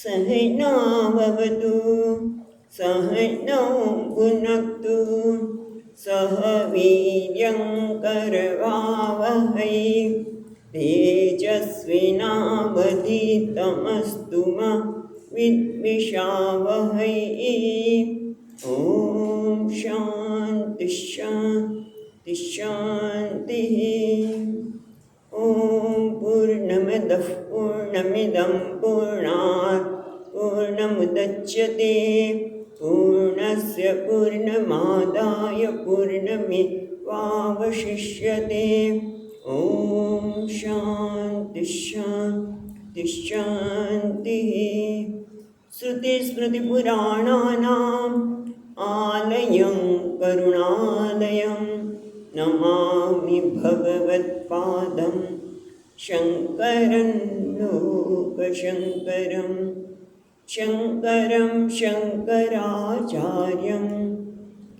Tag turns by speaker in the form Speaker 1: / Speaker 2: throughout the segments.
Speaker 1: सहनाववतु सहनौ भुनक्तु सह वीर्यङ्करवावहै तेजस्विनावधीतमस्तु मा विद्विषावहै। ॐ शान्ति शान्ति शान्तिः। ॐ पूर्णमदः पूर्णमिदं पूर्णात् पूर्णमुदच्यते पूर्णस्य पूर्णमादाय पूर्णमेवावशिष्यते। ॐ शान्ति शान्ति शान्तिः। श्रुतिस्मृतिपुराणानाम् आलयं करुणालयं नमामि भगवत्पादं शङ्करं लोकशङ्करं शङ्करं शङ्कराचार्यं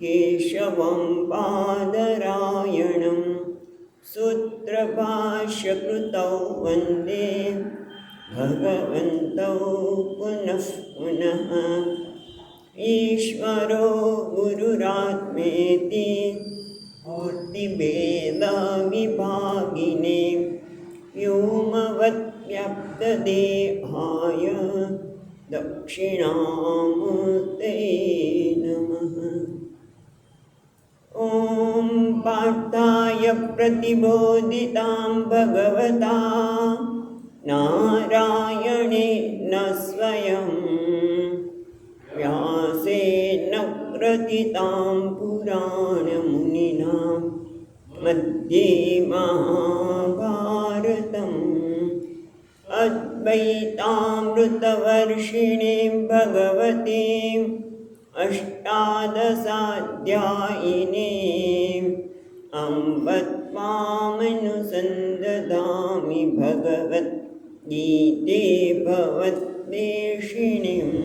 Speaker 1: केशवं बादरायणं सूत्रभाष्यकृतौ वन्दे भगवन्तौ पुनः पुनः। ईश्वरो गुरुरात्मेति मूर्तिभेदविभागिने व्योमवद्व्याप्तदेहाय दक्षिणामूर्तये नमः। ॐ पार्थाय प्रतिबोधितां भगवता नारायणेन स्वयं व्यासेन ग्रथितां पुराणमुनिना मध्ये महाभारतम् अद्वैतामृतवर्षिणीं भगवतीम् अष्टादशाध्यायिनीम् अम्ब त्वामनुसन्दधामि भगवद्गीते भवद्वेषिणीम्।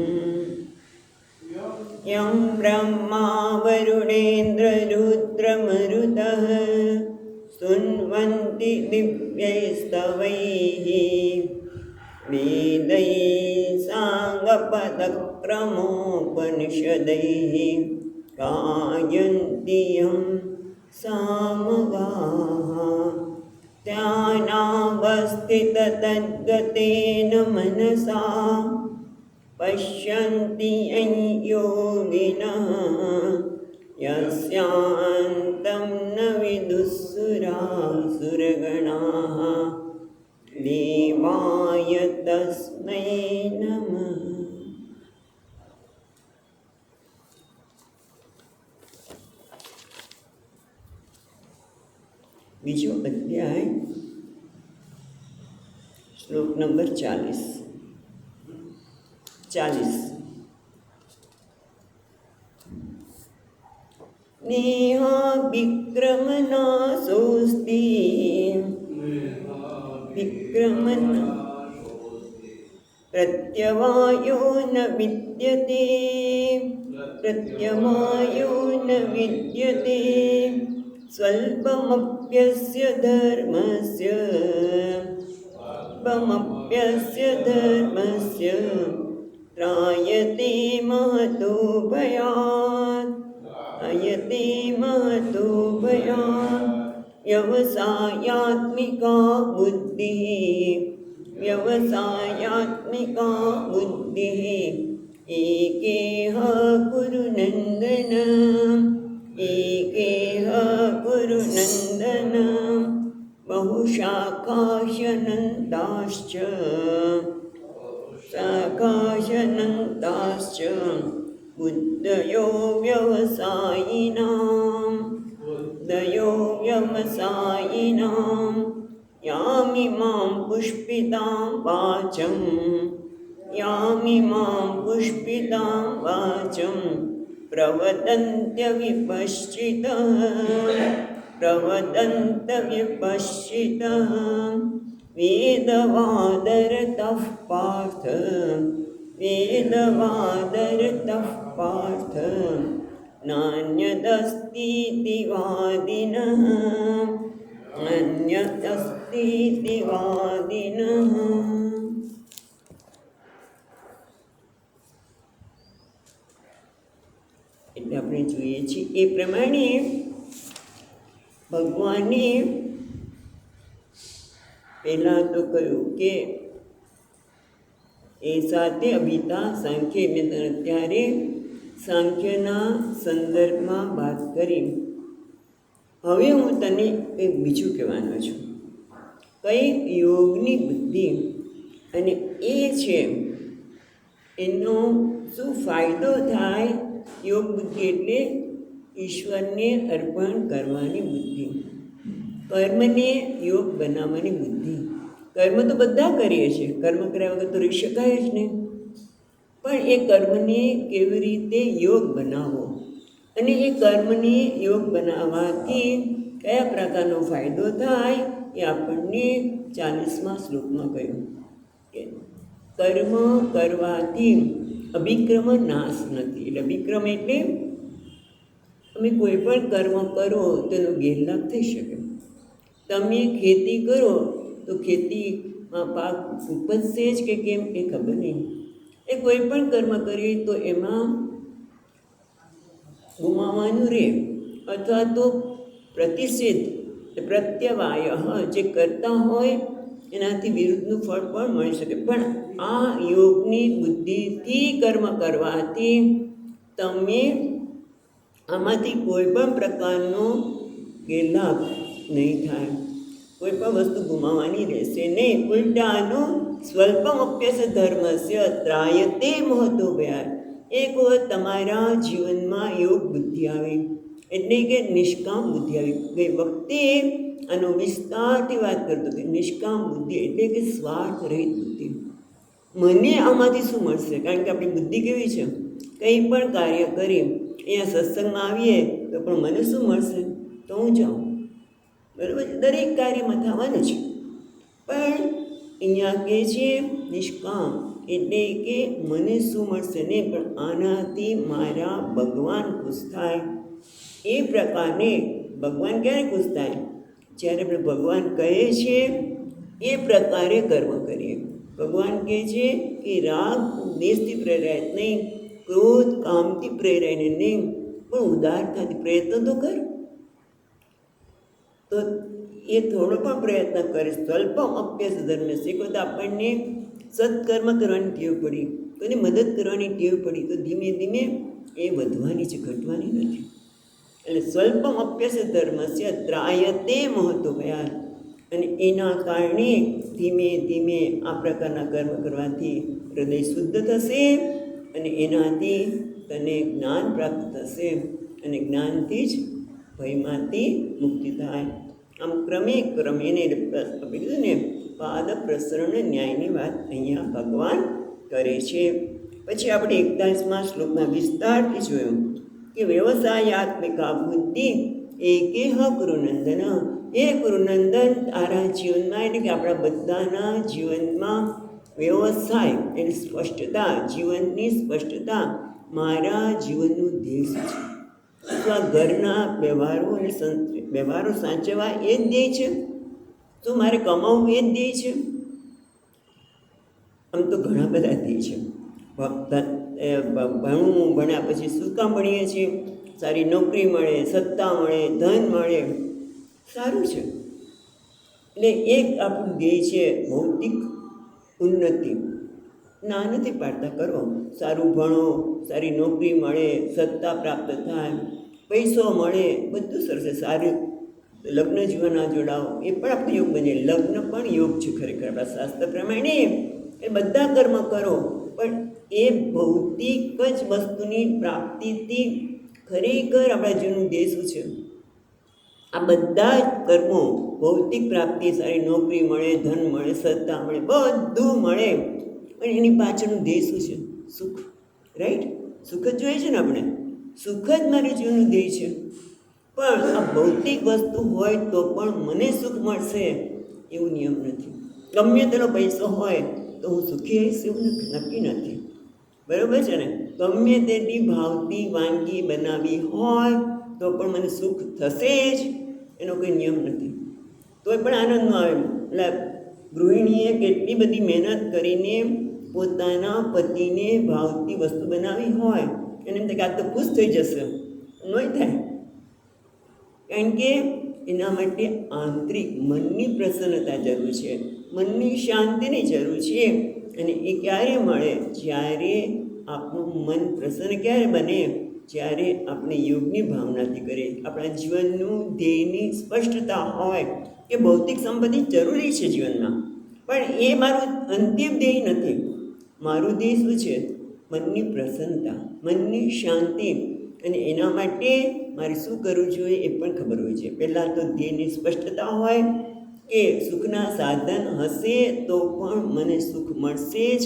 Speaker 1: यं ब्रह्मा वरुणेन्द्ररुद्रमरुतः स्तुन्वन्ति दिव्यैस्तवैः वेदैः साङ्गपदक्रमोपनिषदैः गायन्ति यं सामगाः। ध्यानावस्थिततद्गतेन मनसा पश्यन्ति यं योगिनः यस्यान्तं न विदुःसुरासुरगणाः देवाय तस्मै नमः। बीजो अध्याय श्लोक नंबर 40। नेहा विक्रमनाशोऽस्ति विक्रमन् प्रत्यवायो न विद्यते प्रत्यवायो न विद्यते स्वल्पमप्यस्य धर्मस्य त्रायते महतो भयात् व्यवसायात्मिका बुद्धिः एकेह कुरु नन्दन बहुशाखाशनन्ताश्च बुद्धयो व्यवसायिनां यामिमां पुष्पितां वाचं प्रवदन्तविपश्चितः वेदवादरतः पार्थ नान्यदस्तीति वादिनः। આપણે જોઈએ છીએ એ પ્રમાણે ભગવાને પહેલાં તો કહ્યું કે એ સાથે અભિતા સાંખ્ય મેં અત્યારે સાંખ્યના સંદર્ભમાં વાત કરી. હવે હું તને કંઈક બીજું કહેવાનો છું. કઈ યોગની બુદ્ધિ અને એ છે એનો શું ફાયદો થાય. યોગ બુદ્ધિ એટલે ઈશ્વરને અર્પણ કરવાની બુદ્ધિ, કર્મને યોગ બનાવવાની બુદ્ધિ. કર્મ તો બધા કરીએ છીએ, કર્મ કર્યા વગર તો રહી શકાય જ નહીં. પણ એ કર્મને કેવી રીતે યોગ બનાવવો અને એ કર્મને યોગ બનાવવાથી કયા પ્રકારનો ફાયદો થાય એ આપણને 40મા શ્લોકમાં કહ્યું કે કર્મ કરવાથી અભિક્રમ નાશ નથી. એટલે અભિક્રમ એટલે તમે કોઈ પણ કર્મ કરો તેનો ગેરલાભ થઈ શકે. તમે ખેતી કરો તો ખેતીમાં પાક ઉપજશે જ કે કેમ એ ખબર નહીં. એ કોઈ પણ કર્મ કરીએ તો એમાં ગુમાવવાનું રહે અથવા તો પ્રતિષેધ પ્રત્યવાય જે કરતા હોય એનાથી વિરુદ્ધનું ફળ પણ મળી શકે. પણ આ યોગની બુદ્ધિથી કર્મ કરવાથી તમે આમાંથી કોઈ પણ પ્રકારનો ગેરલાભ નહીં થાય, કોઈ પણ વસ્તુ ગુમાવવાની રહેશે નહીં. ઉલટાનું સ્વલ્પમપ્યસ ધર્મસ્ય ત્રાયતે મહતો ભયાર. એક વખત તમારા જીવનમાં યોગ બુદ્ધિ આવે એટલે કે નિષ્કામ બુદ્ધિ આવી. ગઈ વખતે આનો વિસ્તારથી વાત કરતો કે નિષ્કામ બુદ્ધિ એટલે કે સ્વાર્થ રહિત બુદ્ધિ. મને આમાંથી શું મળશે? કારણ કે આપણી બુદ્ધિ કેવી છે, કંઈ પણ કાર્ય કરી અહીંયા સત્સંગમાં આવીએ તો પણ મને શું મળશે? તો હું જાઉં, બરાબર. દરેક કાર્યમાં થવાનું છે. પણ અહીંયા કહે છે નિષ્કામ એટલે કે મને શું મળશે નહીં, પણ આનાથી મારા ભગવાન ખુશ થાય. એ પ્રકારે ભગવાન ક્યારે ખુશ થાય? જ્યારે આપણે ભગવાન કહે છે એ પ્રકારે કર્મ કરીએ. ભગવાન કહે છે કે રાગ દેશથી પ્રેરાય નહીં, ક્રોધ કામથી પ્રેરાયને નહીં, પણ ઉદારતાથી પ્રયત્ન તો કર. તો એ થોડો પણ પ્રયત્ન કરે. સ્વલ્પમ અપ્યસ ધર્મ શીખો તો આપણને સત્કર્મ કરવાની ટેવ પડી, કોઈને મદદ કરવાની ટેવ પડી તો ધીમે ધીમે એ વધવાની છે, ઘટવાની નથી. એટલે સ્વલ્પમ અપ્યસ ધર્મસ્ય ત્રાયતે મહતો ભયાર. અને એના કારણે ધીમે ધીમે આ પ્રકારના કર્મ કરવાથી હૃદય શુદ્ધ થશે અને એનાથી તને જ્ઞાન પ્રાપ્ત થશે અને જ્ઞાનથી જ ભયમાંથી મુક્તિ થાય. આમ ક્રમે એને કીધું ને પાદ પ્રસરણ ન્યાયની વાત અહીંયા ભગવાન કરે છે. પછી આપણે 41મા શ્લોકમાં વિસ્તારથી જોયું કે વ્યવસાયાત્મિકા બુદ્ધિ એકેહ કુરુનંદન. એ કુરુનંદન તારા જીવનમાં એટલે કે આપણા બધાના જીવનમાં વ્યવસાય એટલે સ્પષ્ટતા, જીવનની સ્પષ્ટતા, મારા જીવનનું ધ્યેય શું છે? તો આ ઘરના વ્યવહારો અને વ્યવહારો સાચવવા એ જ ધ્યેય છે? તો મારે કમાવવું એ જ ધ્યેય છે? આમ તો ઘણા બધા ધ્યેય છે. ભણ્યા પછી શું કામ ભણીએ છીએ? સારી નોકરી મળે, સત્તા મળે, ધન મળે, સારું છે. એટલે એક આપણું ધ્યેય છે ભૌતિક ઉન્નતિ. ના નથી પાડતા, કરો, સારું ભણો, સારી નોકરી મળે, સત્તા પ્રાપ્ત થાય, પૈસો મળે, બધું સરસ છે. સારું લગ્ન જીવનના જોડાઓ એ પણ આપણો યોગ બને. લગ્ન પણ યોગ છે ખરેખર આપણા શાસ્ત્ર પ્રમાણે. એ બધા કર્મ કરો પણ એ ભૌતિક જ વસ્તુની પ્રાપ્તિથી ખરેખર આપણા જીવનનું ધ્યેય શું છે? આ બધા જ કર્મો ભૌતિક પ્રાપ્તિ, સારી નોકરી મળે, ધન મળે, સત્તા મળે, બધું મળે, પણ એની પાછળનું ધ્યેય શું છે? સુખ. રાઈટ? સુખ જ જોઈએ છે ને આપણે. સુખ જ મારું જીવનનું ધ્યેય છે. પણ આ ભૌતિક વસ્તુ હોય તો પણ મને સુખ મળશે એવું નિયમ નથી. ગમે તેનો પૈસો હોય તો હું સુખી રહીશ એવું નક્કી નથી. બરાબર છે ને? ગમે તેટલી ભાવતી વાનગી બનાવી હોય તો પણ મને સુખ થશે જ એનો કોઈ નિયમ નથી. તોય પણ આનંદ ન આવે. એટલે ગૃહિણીએ કેટલી બધી મહેનત કરીને પોતાના પતિને ભાવતી વસ્તુ બનાવી હોય એને એમ થાય કે આ તો ખુશ થઈ જશે, નહીં થાય. કારણ કે એના માટે આંતરિક મનની પ્રસન્નતા જરૂર છે, મનની શાંતિની જરૂર છે. અને એ ક્યારે મળે? જ્યારે આપણું મન પ્રસન્ન ક્યારે બને? જ્યારે આપણે યોગની ભાવનાથી કરીએ, આપણા જીવનનું ધ્યેયની સ્પષ્ટતા હોય કે ભૌતિક સંપત્તિ જરૂરી છે જીવનમાં, પણ એ મારું અંતિમ ધ્યેય નથી. મારું ધ્યેય શું છે? મનની પ્રસન્નતા, મનની શાંતિ. અને એના માટે મારે શું કરવું જોઈએ એ પણ ખબર હોય છે. પહેલાં તો ધ્યેયની સ્પષ્ટતા હોય કે સુખના સાધન હશે તો પણ મને સુખ મળશે જ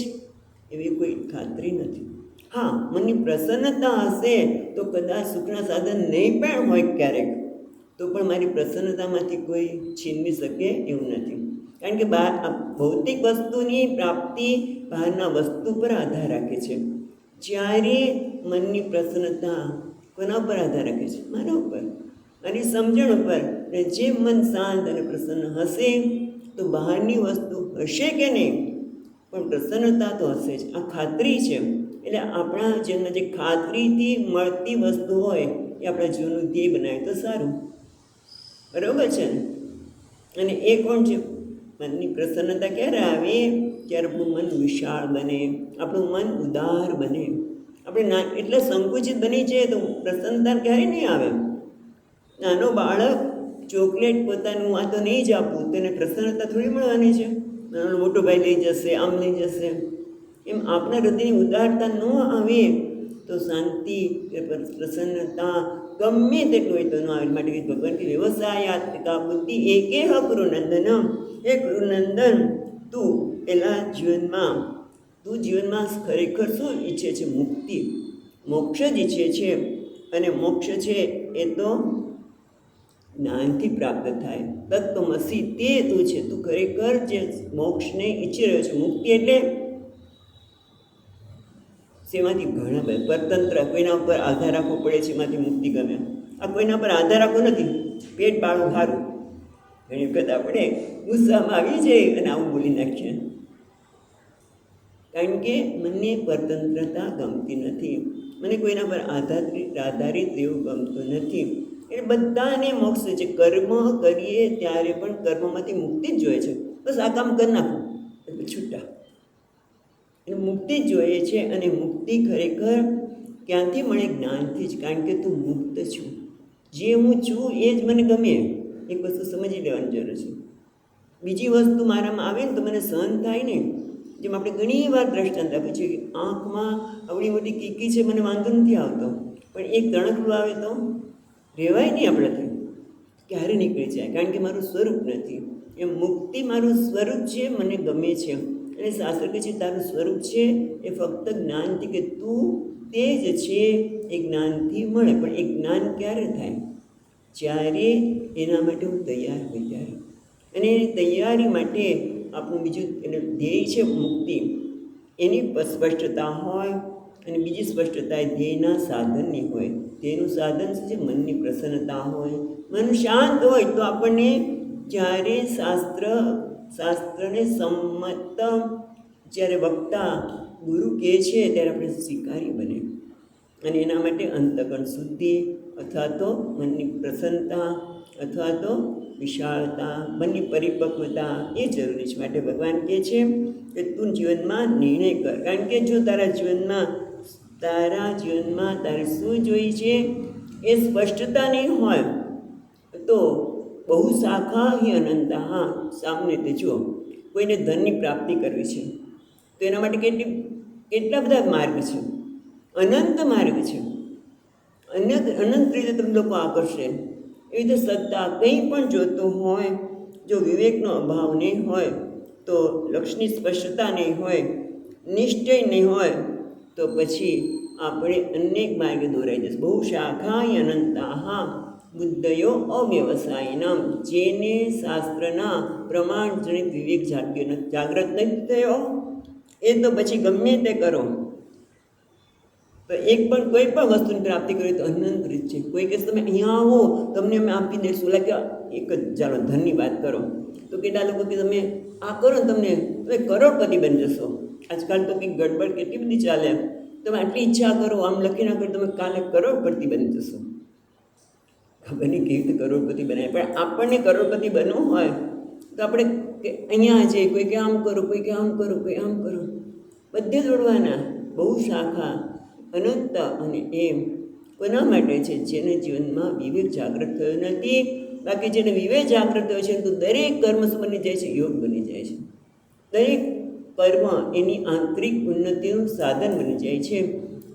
Speaker 1: એવી કોઈ ખાતરી નથી. હા, મનની પ્રસન્નતા હશે તો કદાચ સુખના સાધન નહીં પણ હોય ક્યારેક, તો પણ મારી પ્રસન્નતામાંથી કોઈ છીનવી શકે એવું નથી. કારણ કે ભૌતિક વસ્તુની પ્રાપ્તિ બહારના વસ્તુ પર આધાર રાખે છે. જ્યારે મનની પ્રસન્નતા કોના પર આધાર રાખે છે? મારા ઉપર અને સમજણ ઉપર. જે મન શાંત અને પ્રસન્ન હશે તો બહારની વસ્તુ હશે કે નહીં પણ પ્રસન્નતા તો હશે જ, આ ખાતરી છે. એટલે આપણા જીવનમાં જે ખાતરીથી મળતી વસ્તુ હોય એ આપણા જીવનનું ધ્યેય બનાવે તો સારું, બરાબર છે ને? અને એ કોણ છે? મનની પ્રસન્નતા ક્યારે આવે? જ્યારે આપણું મન વિશાળ બને, આપણું મન ઉદાર બને. આપણે એટલે સંકુચિત બની જઈએ તો પ્રસન્નતા ક્યારે નહીં આવે. નાનો બાળક ચોકલેટ પોતાનું આ તો નહીં જ આપવું, તેને પ્રસન્નતા થોડી મળવાની છે. નાનો મોટો ભાઈ લઈ જશે, આમ લઈ જશે. એમ આપણા હૃદયની ઉદારતા ન આવે તો શાંતિ કે પ્રસન્નતા ગમે તેટલું હોય તો ન આવે. માટે ભગવાન કે વ્યવસાયાત્મિકા બુદ્ધિ એકે હ કૃનંદનમ. હે કૃનંદન, તું જીવનમાં ખરેખર શું ઈચ્છે છે? મુક્તિ, મોક્ષ જ ઈચ્છે છે. અને મોક્ષ છે એ તો જ્ઞાનથી પ્રાપ્ત થાય. તત્વમસી તે તું છે. તું ખરેખર જે મોક્ષને ઈચ્છી રહ્યો છે. મુક્તિ એટલે શેમાંથી? ઘણા બધા પરતંત્ર, કોઈના ઉપર આધાર રાખવો પડે છે, એમાંથી મુક્તિ ગમે. આ કોઈના પર આધાર રાખવો નથી. પેટ પાળું સારું. ઘણી વખત આપણે ગુસ્સામાં આવી જઈએ અને આવું બોલી નાખીએ, કારણ કે મને પરતંત્રતા ગમતી નથી, મને કોઈના પર આધારિત રહેવું ગમતું નથી. એટલે બધાને મોક્ષ છે. કર્મ કરીએ ત્યારે પણ કર્મમાંથી મુક્તિ જ જોઈએ છે. બસ આ કામ કરી નાખું એટલે છૂટા, એટલે મુક્તિ જ જોઈએ છે. અને મુક્તિ ખરેખર ક્યાંથી મળે? જ્ઞાનથી જ. કારણ કે તું મુક્ત છું. જે હું છું એ જ મને ગમે. એક વસ્તુ સમજી લેવાની જરૂર છે. બીજી વસ્તુ મારામાં આવે ને તો મને સહન થાય ને. જેમ આપણે ઘણી વાર દ્રષ્ટાંત આપીએ છીએ કે આંખમાં આવડી મોટી કીકી છે, મને વાંધો નથી આવતો, પણ એક તણખલું આવે તો રહેવાય નહીં આપણાથી, ક્યારે નીકળી જાય, કારણ કે મારું સ્વરૂપ નથી. એમ મુક્તિ મારું સ્વરૂપ છે, મને ગમે છે. અને શાસ્ત્ર કહે છે તારું સ્વરૂપ છે એ ફક્ત જ્ઞાનથી, કે તું તે જ છે એ જ્ઞાનથી મળે. પણ એ જ્ઞાન ક્યારે થાય? જ્યારે એના માટે હું તૈયાર હોય ત્યારે. અને એની તૈયારી માટે આપણું બીજું એટલે ધ્યેય છે મુક્તિ, એની સ્પષ્ટતા હોય. અને બીજી સ્પષ્ટતા એ ધ્યેયના સાધનની હોય. ધ્યેયનું સાધન શું છે? મનની પ્રસન્નતા હોય. મન શાંત હોય તો આપણને જ્યારે શાસ્ત્રને સંમત જ્યારે વક્તા ગુરુ કહે છે ત્યારે આપણે સ્વીકારી બને. અને એના માટે અંતકરણ શુદ્ધિ અથવા તો મનની પ્રસન્નતા અથવા તો વિશાળતા, મનની પરિપક્વતા એ જરૂરી છે. માટે ભગવાન કહે છે કે તું જીવનમાં નિર્ણય કર. કારણ કે જો તારા જીવનમાં તારે શું જોઈએ છે એ સ્પષ્ટતા નહીં હોય તો બહુ શાખા હિ અનંતા. હા, સામને તે જુઓ, કોઈને ધનની પ્રાપ્તિ કરવી છે તો એના માટે કેટલા બધા માર્ગ છે, અનંત માર્ગ છે. અનંત રીતે તમે લોકો આકર્ષે. એવી રીતે સત્તા કંઈ પણ જોતું હોય, જો વિવેકનો અભાવ નહીં હોય તો લક્ષ્યની સ્પષ્ટતા નહીં હોય, નિશ્ચય નહીં હોય તો પછી આપણે અનેક માર્ગે દોરાઈ જશે. બહુ શાખા અનંતા બુદ્ધયો અવ્યવસાયિનામ. જેને શાસ્ત્રના પ્રમાણ જનિત વિવેક જાગૃત નથી થયો એ તો પછી ગમે તે કરો તો કોઈ પણ વસ્તુની પ્રાપ્તિ કરવી તો અનંત રીત છે. કોઈ કહેશે તમે અહીંયા આવો તમને અમે આપી દઈશું, લાગે એક જ ચાલો ધનની વાત કરો તો કેટલા લોકો કે તમે આ કરો ને તમે કરોડપતિ બની જશો. આજકાલ તો કંઈક ગડબડ કેટલી બધી ચાલે. તમે આટલી ઈચ્છા કરો, આમ લખી નાખો, તમે કાલે કરોડપતિ બની જશો. ખબર નહીં કેવી રીતે કરોડપતિ બનાવે. પણ આપણને કરોડપતિ બનવું હોય તો આપણે અહીંયા છે, કોઈ કે આમ કરો, કોઈ કે આમ કરો, કોઈ આમ કરો, બધે દોડવાના. બહુ શાખા અનંત. અને એમ કોના માટે છે? જેને જીવનમાં વિવેક જાગૃત થયો નથી. બાકી જેને વિવેક જાગૃત થયો છે તો દરેક કર્મ શું બની જાય છે? યોગ બની જાય છે. દરેક કર્મ એની આંતરિક ઉન્નતિનું સાધન બની જાય છે.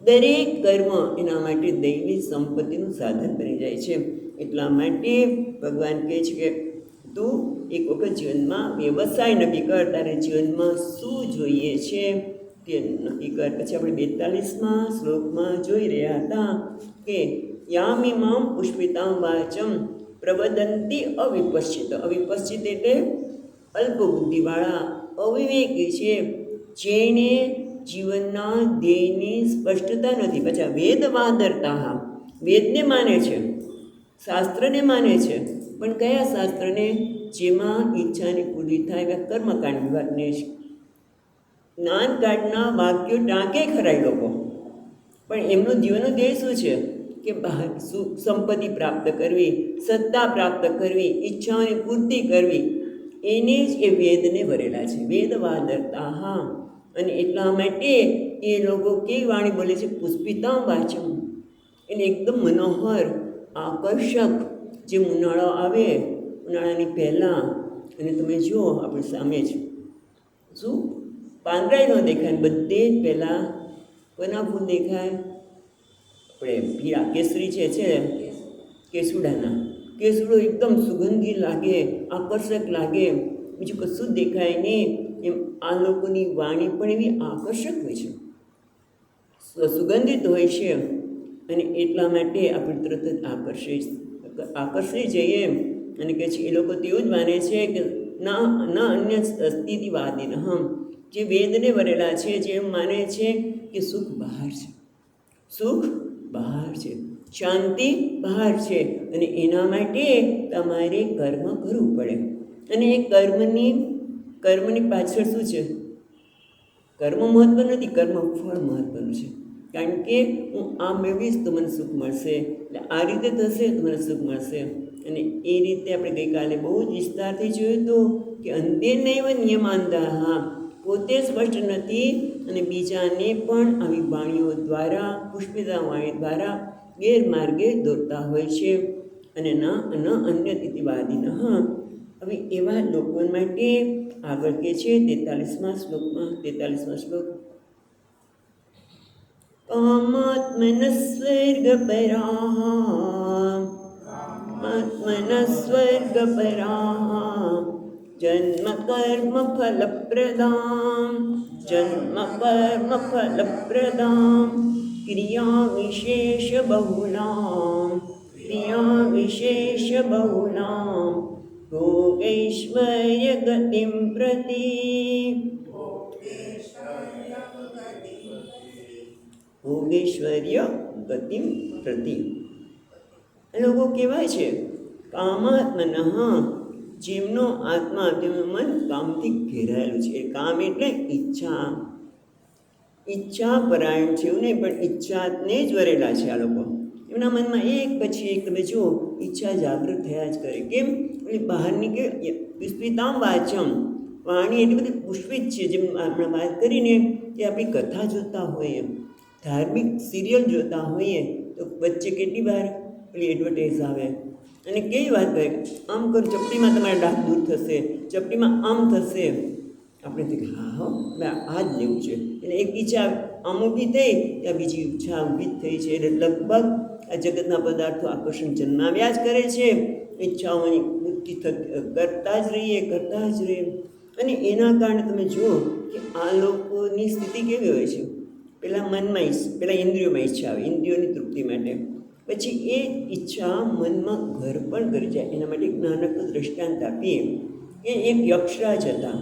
Speaker 1: દરેક કર્મ એના માટે દૈવી સંપત્તિનું સાધન બની જાય છે. એટલા માટે ભગવાન કહે છે કે તું એક વખત જીવનમાં વ્યવસાય નક્કી કર. તારે જીવનમાં શું જોઈએ છે તે નક્કી કર. પછી આપણે 42મા શ્લોકમાં જોઈ રહ્યા હતા કે યામિમામ પુષ્પિતામ વાચમ પ્રવદંતી અવિપશ્ચિત. અવિપશ્ચિત એટલે અલ્પ બુદ્ધિવાળા, અવિવેકી છે, જેને જીવનના ધ્યેયની સ્પષ્ટતા નથી. પછી વેદવાદરતા, વેદને માને છે, શાસ્ત્રને માને છે, પણ કયા શાસ્ત્રને? જેમાં ઈચ્છાની પૂરી થાય એવા કર્મકાંડ વિભાગને જ્ઞાનકાંડના વાક્યો ટાંકે ખરાય લોકો. પણ એમનું જીવનનું ધ્યેય શું છે? કે બહાર સંપત્તિ પ્રાપ્ત કરવી, સત્તા પ્રાપ્ત કરવી, ઈચ્છાઓની પૂર્તિ કરવી. એને જ એ વેદને ભરેલા છે, વેદવાદરતા. હા, અને એટલા માટે એ લોકો કેવી વાણી બોલે છે? પુષ્પિતા વાચમ. એને એકદમ મનોહર, આકર્ષક. જે ઉનાળો આવે, ઉનાળાની પહેલાં, અને તમે જુઓ આપણી સામે જ શું પાંદડાય ન દેખાય, બધે જ પહેલાં કોના ફૂલ દેખાય? આપણે પીળા કેસરી છે કેસુડાના. કેસુડો એકદમ સુગંધી લાગે, આકર્ષક લાગે, બીજું કશું જ દેખાય નહીં. એમ આ લોકોની વાણી પણ એવી આકર્ષક હોય છે, સુગંધિત હોય છે. અને એટલા માટે આપણે તરત જ આકર્ષી જઈએ. અને કહે છે એ લોકો તેવું જ માને છે કે ના અન્ય સ્થિતિવાદી જે વેદને ભરેલા છે, જે માને છે કે સુખ બહાર છે, સુખ બહાર છે, શાંતિ બહાર છે. અને એના માટે તમારે કર્મ કરવું પડે. અને એ કર્મની પાછળ શું છે? કર્મ મહત્વ નથી, કર્મ ફળ મહત્વનું છે. કારણ કે હું આ મેળવીશ તો મને સુખ મળશે, એટલે આ રીતે થશે તો મને સુખ મળશે. અને એ રીતે આપણે ગઈકાલે બહુ જ વિસ્તારથી જોયું હતું કે અંતે નૈવ નિયમાંદાહ, પોતે સ્પષ્ટ નથી અને બીજાને પણ આવી વાણીઓ દ્વારા, પુષ્પિતા વાણી દ્વારા ગેરમાર્ગે દોરતા હોય છે. અને ન અન્ય તિથિવાદીન. હવે એવા લોકો માટે આગળ કે છે 43મા શ્લોક કામાત્મનસ્વર્ગપરાः જન્મ કર્મ ફલપ્રદાં ક્રિયા વિશેષ બહુલાં ભોગૈશ્વર્ય ગતિમ પ્રતિ. ભોગેશ્વર્ય ગતિમ પ્રતિ. એ લોકો કહેવાય છે કામાત્મન, જેમનો આત્મા, તેમનું મન કામથી ઘેરાયેલું છે. કામ એટલે ઈચ્છા પરાયણ છે એવું નહીં, પણ ઈચ્છાને જ વરેલા છે આ લોકો. એમના મનમાં એક પછી એક, તમે જુઓ, ઈચ્છા જાગૃત થયા જ કરે. કેમ? એટલે બહારની કે પુષ્પિતામ વાચમ, વાણી એટલી બધી પુષ્પિત છે. જેમ આપણે વાત કરીને કે આપણી કથા જોતા હોઈએ, ધાર્મિક સિરિયલ જોતા હોઈએ, તો વચ્ચે કેટલી વાર પેલી એડવર્ટાઈઝ આવે અને કેવી વાત કરે, આમ કરો ચપટીમાં તમારા ડાઘ દૂર થશે, ચપટીમાં આમ થશે. આપણે તો હા આ જ લેવું છે. એટલે એક ઈચ્છા આમ ઊભી થઈ, ત્યાં બીજી ઈચ્છા ઊભી થઈ છે. એટલે લગભગ આ જગતના પદાર્થો આકર્ષણ જન્માવ્યા જ કરે છે. ઈચ્છાઓની વૃત્તિ કરતા જ રહીએ. અને એના કારણે તમે જુઓ કે આ લોકોની સ્થિતિ કેવી હોય છે? પહેલાં ઇન્દ્રિયોમાં ઈચ્છા આવે, ઇન્દ્રિયોની તૃપ્તિ માટે. પછી એ ઈચ્છા મનમાં ઘર પણ કરી જાય. એના માટે નાનકડું દ્રષ્ટાંત આપીએ કે એક યક્ષરાજ હતા,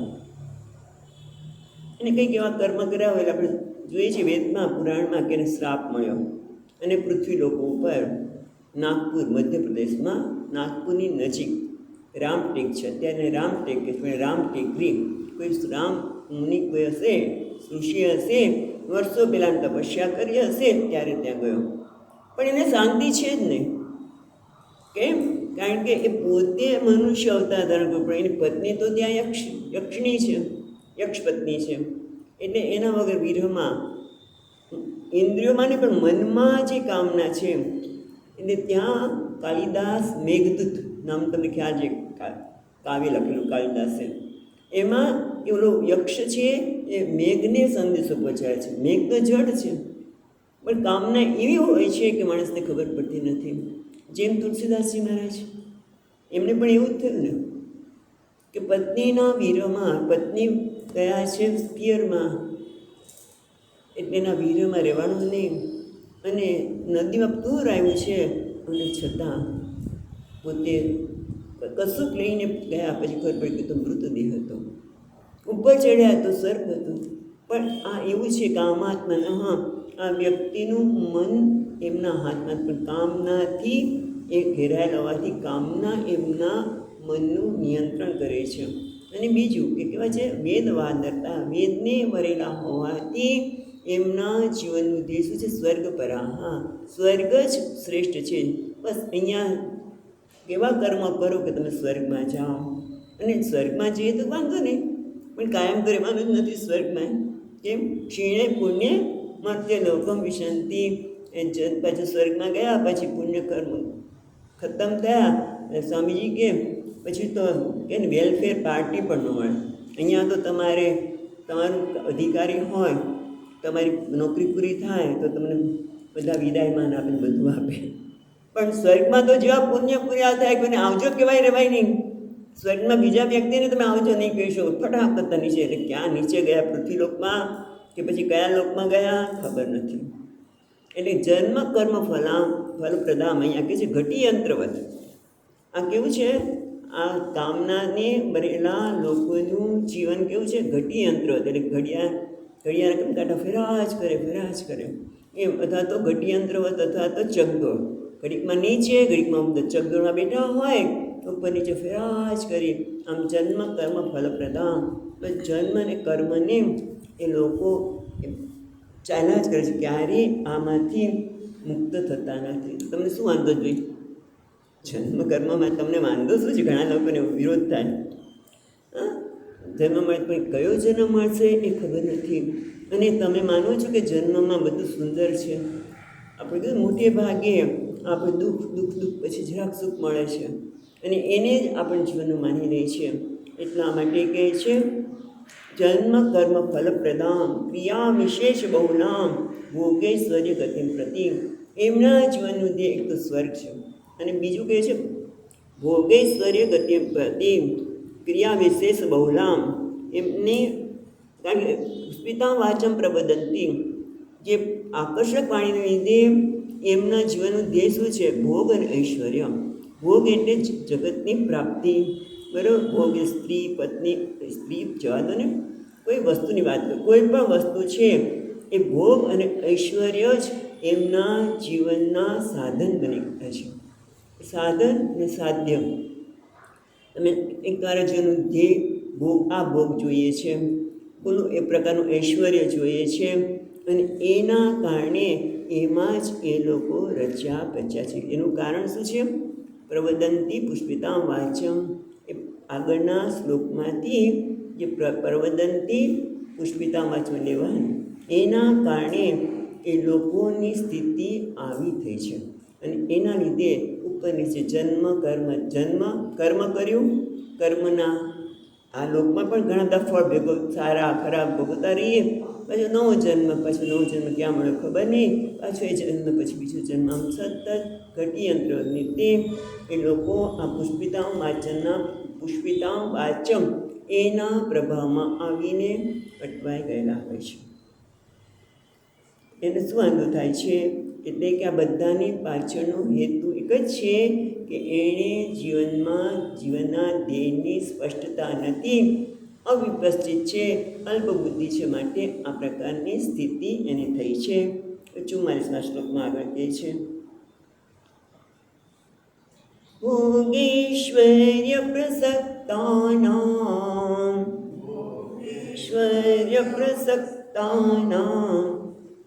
Speaker 1: અને કંઈક એવા કર્મ કર્યા હોય. આપણે જોઈએ છીએ વેદમાં, પુરાણમાં કે એને શ્રાપ મળ્યો. અને પૃથ્વી લોકો ઉપર નાગપુર, મધ્યપ્રદેશમાં નાગપુરની નજીક રામટેક છે. અત્યારે રામટેક કે રામ ટેકરી, કોઈ રામ મુનિ કોઈ હશે, ઋષિ હશે, વર્ષો પહેલાં તપસ્યા કરી હશે, ત્યારે ત્યાં ગયો. પણ એને શાંતિ છે જ નહીં. કેમ? કારણ કે એ પોતે મનુષ્ય અવતાર ધારણ કરવું પડે. એની પત્ની તો ત્યાં યક્ષણી છે, યક્ષ પત્ની છે. એટલે એના વગર વિરહમાં ઇન્દ્રિયોમાં નહીં પણ મનમાં જે કામના છે, એટલે ત્યાં કાલિદાસ મેઘદૂત નામ તમને ખ્યાલ છે, કાવ્ય લખેલું કાલિદાસે. એમાં એલો યક્ષ છે એ મેઘને સંદેશો પહોંચાડે છે. મેઘ તો જડ છે, પણ કામના એવી હોય છે કે માણસને ખબર પડતી નથી. જેમ તુલસીદાસજી મહારાજ, એમને પણ એવું જ થયું ને કે પત્નીના વિરહમાં, પત્ની ગયા છે પિયરમાં, એટલે એના વિરહમાં રહેવાનું નહીં, અને નદીમાં પૂર આવ્યું છે, અને છતાં પોતે કશુંક લઈને ગયા. પછી ખબર પડી કે તો મૃતદેહ હતો. ઉપર ચડ્યા તો સ્વર્ગ હતો. પણ આ એવું છે કામાત્મા. હા, આ વ્યક્તિનું મન એમના હાથમાં, પણ કામનાથી એ ઘેરાયેલા હોવાથી કામના એમના મનનું નિયંત્રણ કરે છે. અને બીજું કે કહેવાય છે વેદવાદરતા, વેદને વરેલા હોવાથી એમના જીવનનું ધ્યેય શું છે? સ્વર્ગ પરા. હા, સ્વર્ગ જ શ્રેષ્ઠ છે. બસ અહીંયા કેવા કર્મ કરો કે તમે સ્વર્ગમાં જાઓ. અને સ્વર્ગમાં જઈએ તો વાંધો નહીં, પણ કાયમ તો રહેવાનું જ નથી સ્વર્ગમાં. કેમ? ક્ષીણે પુણ્ય મર્ત્ય લોકમ વિશંતિ. એ પાછું સ્વર્ગમાં ગયા પછી પુણ્ય કર્મ ખતમ થયા. સ્વામીજી કે પછી તો કે વેલફેર પાર્ટી પણ ન મળે. અહીંયા તો તમારે તમારું અધિકારી હોય, તમારી નોકરી પૂરી થાય તો તમને બધા વિદાયમાન આપે, બધું આપે. પણ સ્વર્ગમાં તો જેવા પુણ્ય પૂર્યા થાય કોઈને આવજો કહેવાય રહેવાય નહીં. સ્વર્ગમાં બીજા વ્યક્તિને તમે આવજો નહીં કહેશો, ફટાક કરતા નીચે. એટલે ક્યાં નીચે ગયા? પૃથ્વીલોકમાં કે પછી કયા લોકમાં ગયા ખબર નથી. એટલે જન્મ કર્મ ફલપ્રદામ અહીંયા કે છે ઘટી યંત્રવત. આ કેવું છે? આ કામનાને ભરેલા લોકોનું જીવન કેવું છે? ઘટી યંત્રવત. એટલે ઘડિયાળ કંકાટા ફેરા જ કરે એમ. અથવા તો ઘટી યંત્રવત, અથવા તો ચકદોડ. ઘડીકમાં નીચે, ઘડીકમાં ચકદોડમાં બેઠા હોય, ઉપર નીચે ફેરા જ કરી. આમ જન્મ કર્મ ફલપ્રદામ. જન્મ અને કર્મને એ લોકો ચાલ્યા જ કરે છે, ક્યારેય આમાંથી મુક્ત થતા નથી. તમને શું વાંધો જોઈએ? જન્મ કર્મમાં તમને વાંધો શું છે? ઘણા લોકોને વિરોધ થાય. જન્મ મળે પણ કયો જન્મ મળશે એ ખબર નથી. અને તમે માનો છો કે જન્મમાં બધું સુંદર છે? આપણે કીધું મોટે ભાગે આપણે દુઃખ પછી જરાક સુખ મળે છે, અને એને જ આપણે જીવનનું માની રહી છે. એટલા માટે કહે છે જન્મ કર્મ ફલપ્રદામ ક્રિયા વિશેષ બહુલામ ભોગેશ્વર્ય ગતિમ પ્રતિ. એમના જીવનનું ધ્યેય એક તો સ્વર્ગ છે, અને બીજું કહે છે ભોગેશ્વર્ય ગતિમ પ્રતિ ક્રિયા વિશેષ બહુલામ. એમને કારણ કે પુષ્પિતા વાચમ પ્રબદંતી, જે આકર્ષક વાણીને લીધે એમના જીવનનું ધ્યેય શું છે? ભોગ અને ઐશ્વર્ય. ભોગ એટલે જગતની પ્રાપ્તિ, બરાબર? ભોગ સ્ત્રી, પત્ની, સ્ત્રી જવા દો ને, કોઈ વસ્તુની વાત કરો, કોઈ પણ વસ્તુ છે એ ભોગ અને ઐશ્વર્ય જ એમના જીવનના સાધન બની ગયા છે. સાધન અને સાધ્ય. તમે એક તારા જીવનનું ધ્યેય ભોગ, આ ભોગ જોઈએ છે, બોલું એ પ્રકારનું ઐશ્વર્ય જોઈએ છે, અને એના કારણે એમાં જ એ લોકો રચ્યા પચ્યા છે. એનું કારણ શું છે? પ્રવદંતી પુષ્પિતા વાચમ. એ આગળના શ્લોકમાંથી જે પ્રવદંતી પુષ્પિતા વાચમ લેવાનું, એના કારણે એ લોકોની સ્થિતિ આવી થઈ છે. અને એના લીધે ઉપર નીચે જન્મ કર્મ કર્યું, કર્મના આ લોકમાં પણ ઘણા બધા ફળ સારા ખરાબ ભોગવતા રહીએ. પછી નવો જન્મ ક્યાં મળે ખબર નહીં. પાછો એ જન્મ પછી બીજો જન્મ. આમ સતત ઘટી યંત્રની તે એ લોકો આ પુષ્પિતા વાચમ એના પ્રભાવમાં આવીને અટવાઈ ગયેલા હોય છે. એને શું વાંધો થાય છે? એટલે કે આ બધાની પાછળનો હેતુ એક જ છે કે એણે જીવનના ધ્યેયની સ્પષ્ટતા નથી, અવિપસ્થિત છે, અલ્પબુદ્ધિ છે, માટે આ પ્રકારની સ્થિતિ એને થઈ છે. 44મા શ્લોકમાં આગળ કહે છે ભોગેશ્વર્ય પ્રસક્તાનાં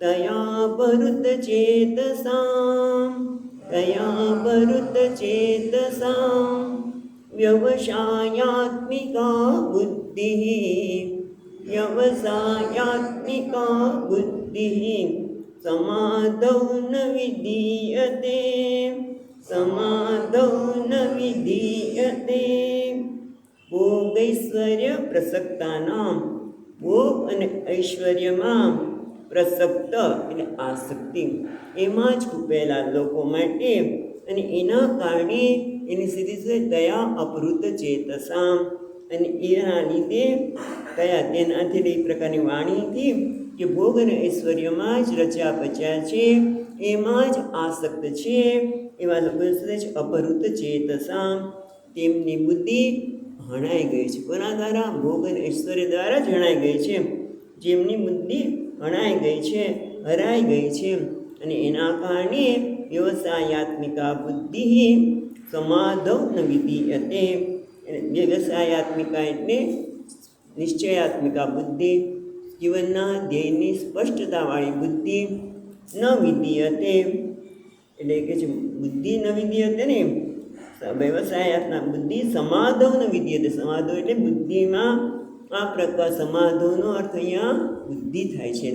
Speaker 1: તયા પરુત ચેતસાં तया परुतचेतसां व्यवसायात्मिका बुद्धिः व्यवसायात्मिका बुद्धिः समाधौ न विधीयते समाधौ न विधीयते ભોગૈશ્વર્ય પ્રસક્તાનામ ભોગ અને ઐશ્વર્યમાં પ્રસક્ત એટલે આસક્તિ એમાં જ કૂપેલા લોકો માટે અને એના કારણે એની સીધી છે દયા અપહૃત ચેતસામ અને એના લીધે કયા તેનાથી એ પ્રકારની વાણીથી કે ભોગ અને ઐશ્વર્યમાં જ રચ્યા પચ્યા છે એમાં જ આસક્ત છે એવા લોકો છે અપહૃત ચેતસામ તેમની બુદ્ધિ હણાઈ ગઈ છે. કોના દ્વારા? ભોગ અને ઐશ્વર્ય દ્વારા જ હણાઈ ગઈ છે. જેમની બુદ્ધિ હણાઈ ગઈ છે, હરાઈ ગઈ છે અને એના કારણે વ્યવસાયાત્મિકા બુદ્ધિ સમાધૌ ન વિધીયતે. વ્યવસાયાત્મિકા એટલે નિશ્ચયાત્મિકા બુદ્ધિ, જીવનના ધ્યેયની સ્પષ્ટતાવાળી બુદ્ધિ ન વિધીયતે એટલે કે છે બુદ્ધિ ન વિધીયતે ને વ્યવસાયાત્મક બુદ્ધિ સમાધવ ન વિધીયતે. સમાધવ એટલે બુદ્ધિમાં આ પ્રકાર સમાધવનો અર્થ અહીંયા બુદ્ધિ થાય છે.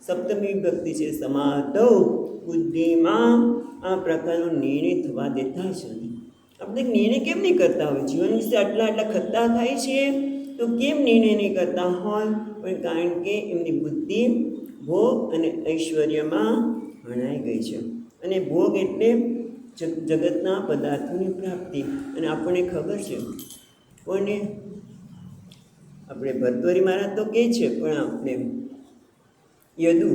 Speaker 1: સપ્તમી વિભક્તિ છે સમાધવ. બુદ્ધિમાં આ પ્રકારનો નિર્ણય થવા દેતા છે. આપણે નિર્ણય કેમ નહીં કરતા હોય? જીવન વિશે આટલા ખતરા થાય છે તો કેમ નિર્ણય નહીં કરતા હોય? પણ કારણ કે એમની બુદ્ધિ ભોગ અને ઐશ્વર્યમાં હણાઈ ગઈ છે. અને ભોગ એટલે જગતના પદાર્થોની પ્રાપ્તિ. અને આપણને ખબર છે કોને આપણે ભરતોરી મહારાજ તો કહે છે, પણ આપણે યદુ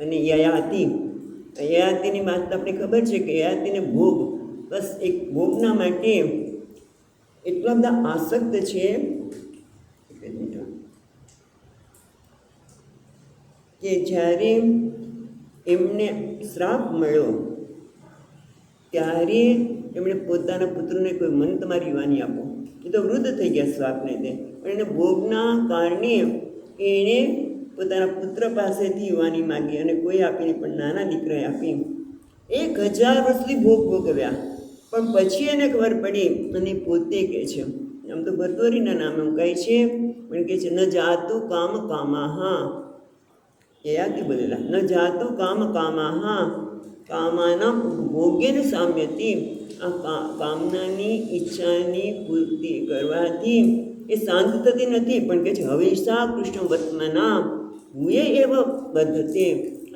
Speaker 1: અને યયાતિની વાત આપણે ખબર છે કે યયાતિને ભોગ બસ એક ભોગના માટે એટલા બધા આસક્ત છે કે જ્યારે એમને શ્રાપ મળ્યો ત્યારે એમણે પોતાના પુત્રને કોઈ મન તમારી યુવાની આપો. એ તો વૃદ્ધ થઈ ગયા શ્રાપને તે, પણ એને ભોગના કારણે એણે પોતાના પુત્ર પાસેથી યુવાની માગી અને કોઈ આપીને પણ નાના દીકરાએ આપી. 1000 વર્ષથી ભોગ ભોગવ્યા, પણ પછી એને ખબર પડી અને પોતે કહે છે, આમ તો ભરતોરીના નામે કહે છે પણ કહે છે ન જાતું કામ કામાહા. એ યાદી બોલેલા ન જાતું કામ કામાહા કામાના ભોગ્યન સામ્યથી. આ કામનાની ઈચ્છાની પૂર્તિ કરવાથી એ શાંત થતી નથી, પણ કહે છે હવેશા કૃષ્ણ વર્તમાના હુએ એવ બધતે.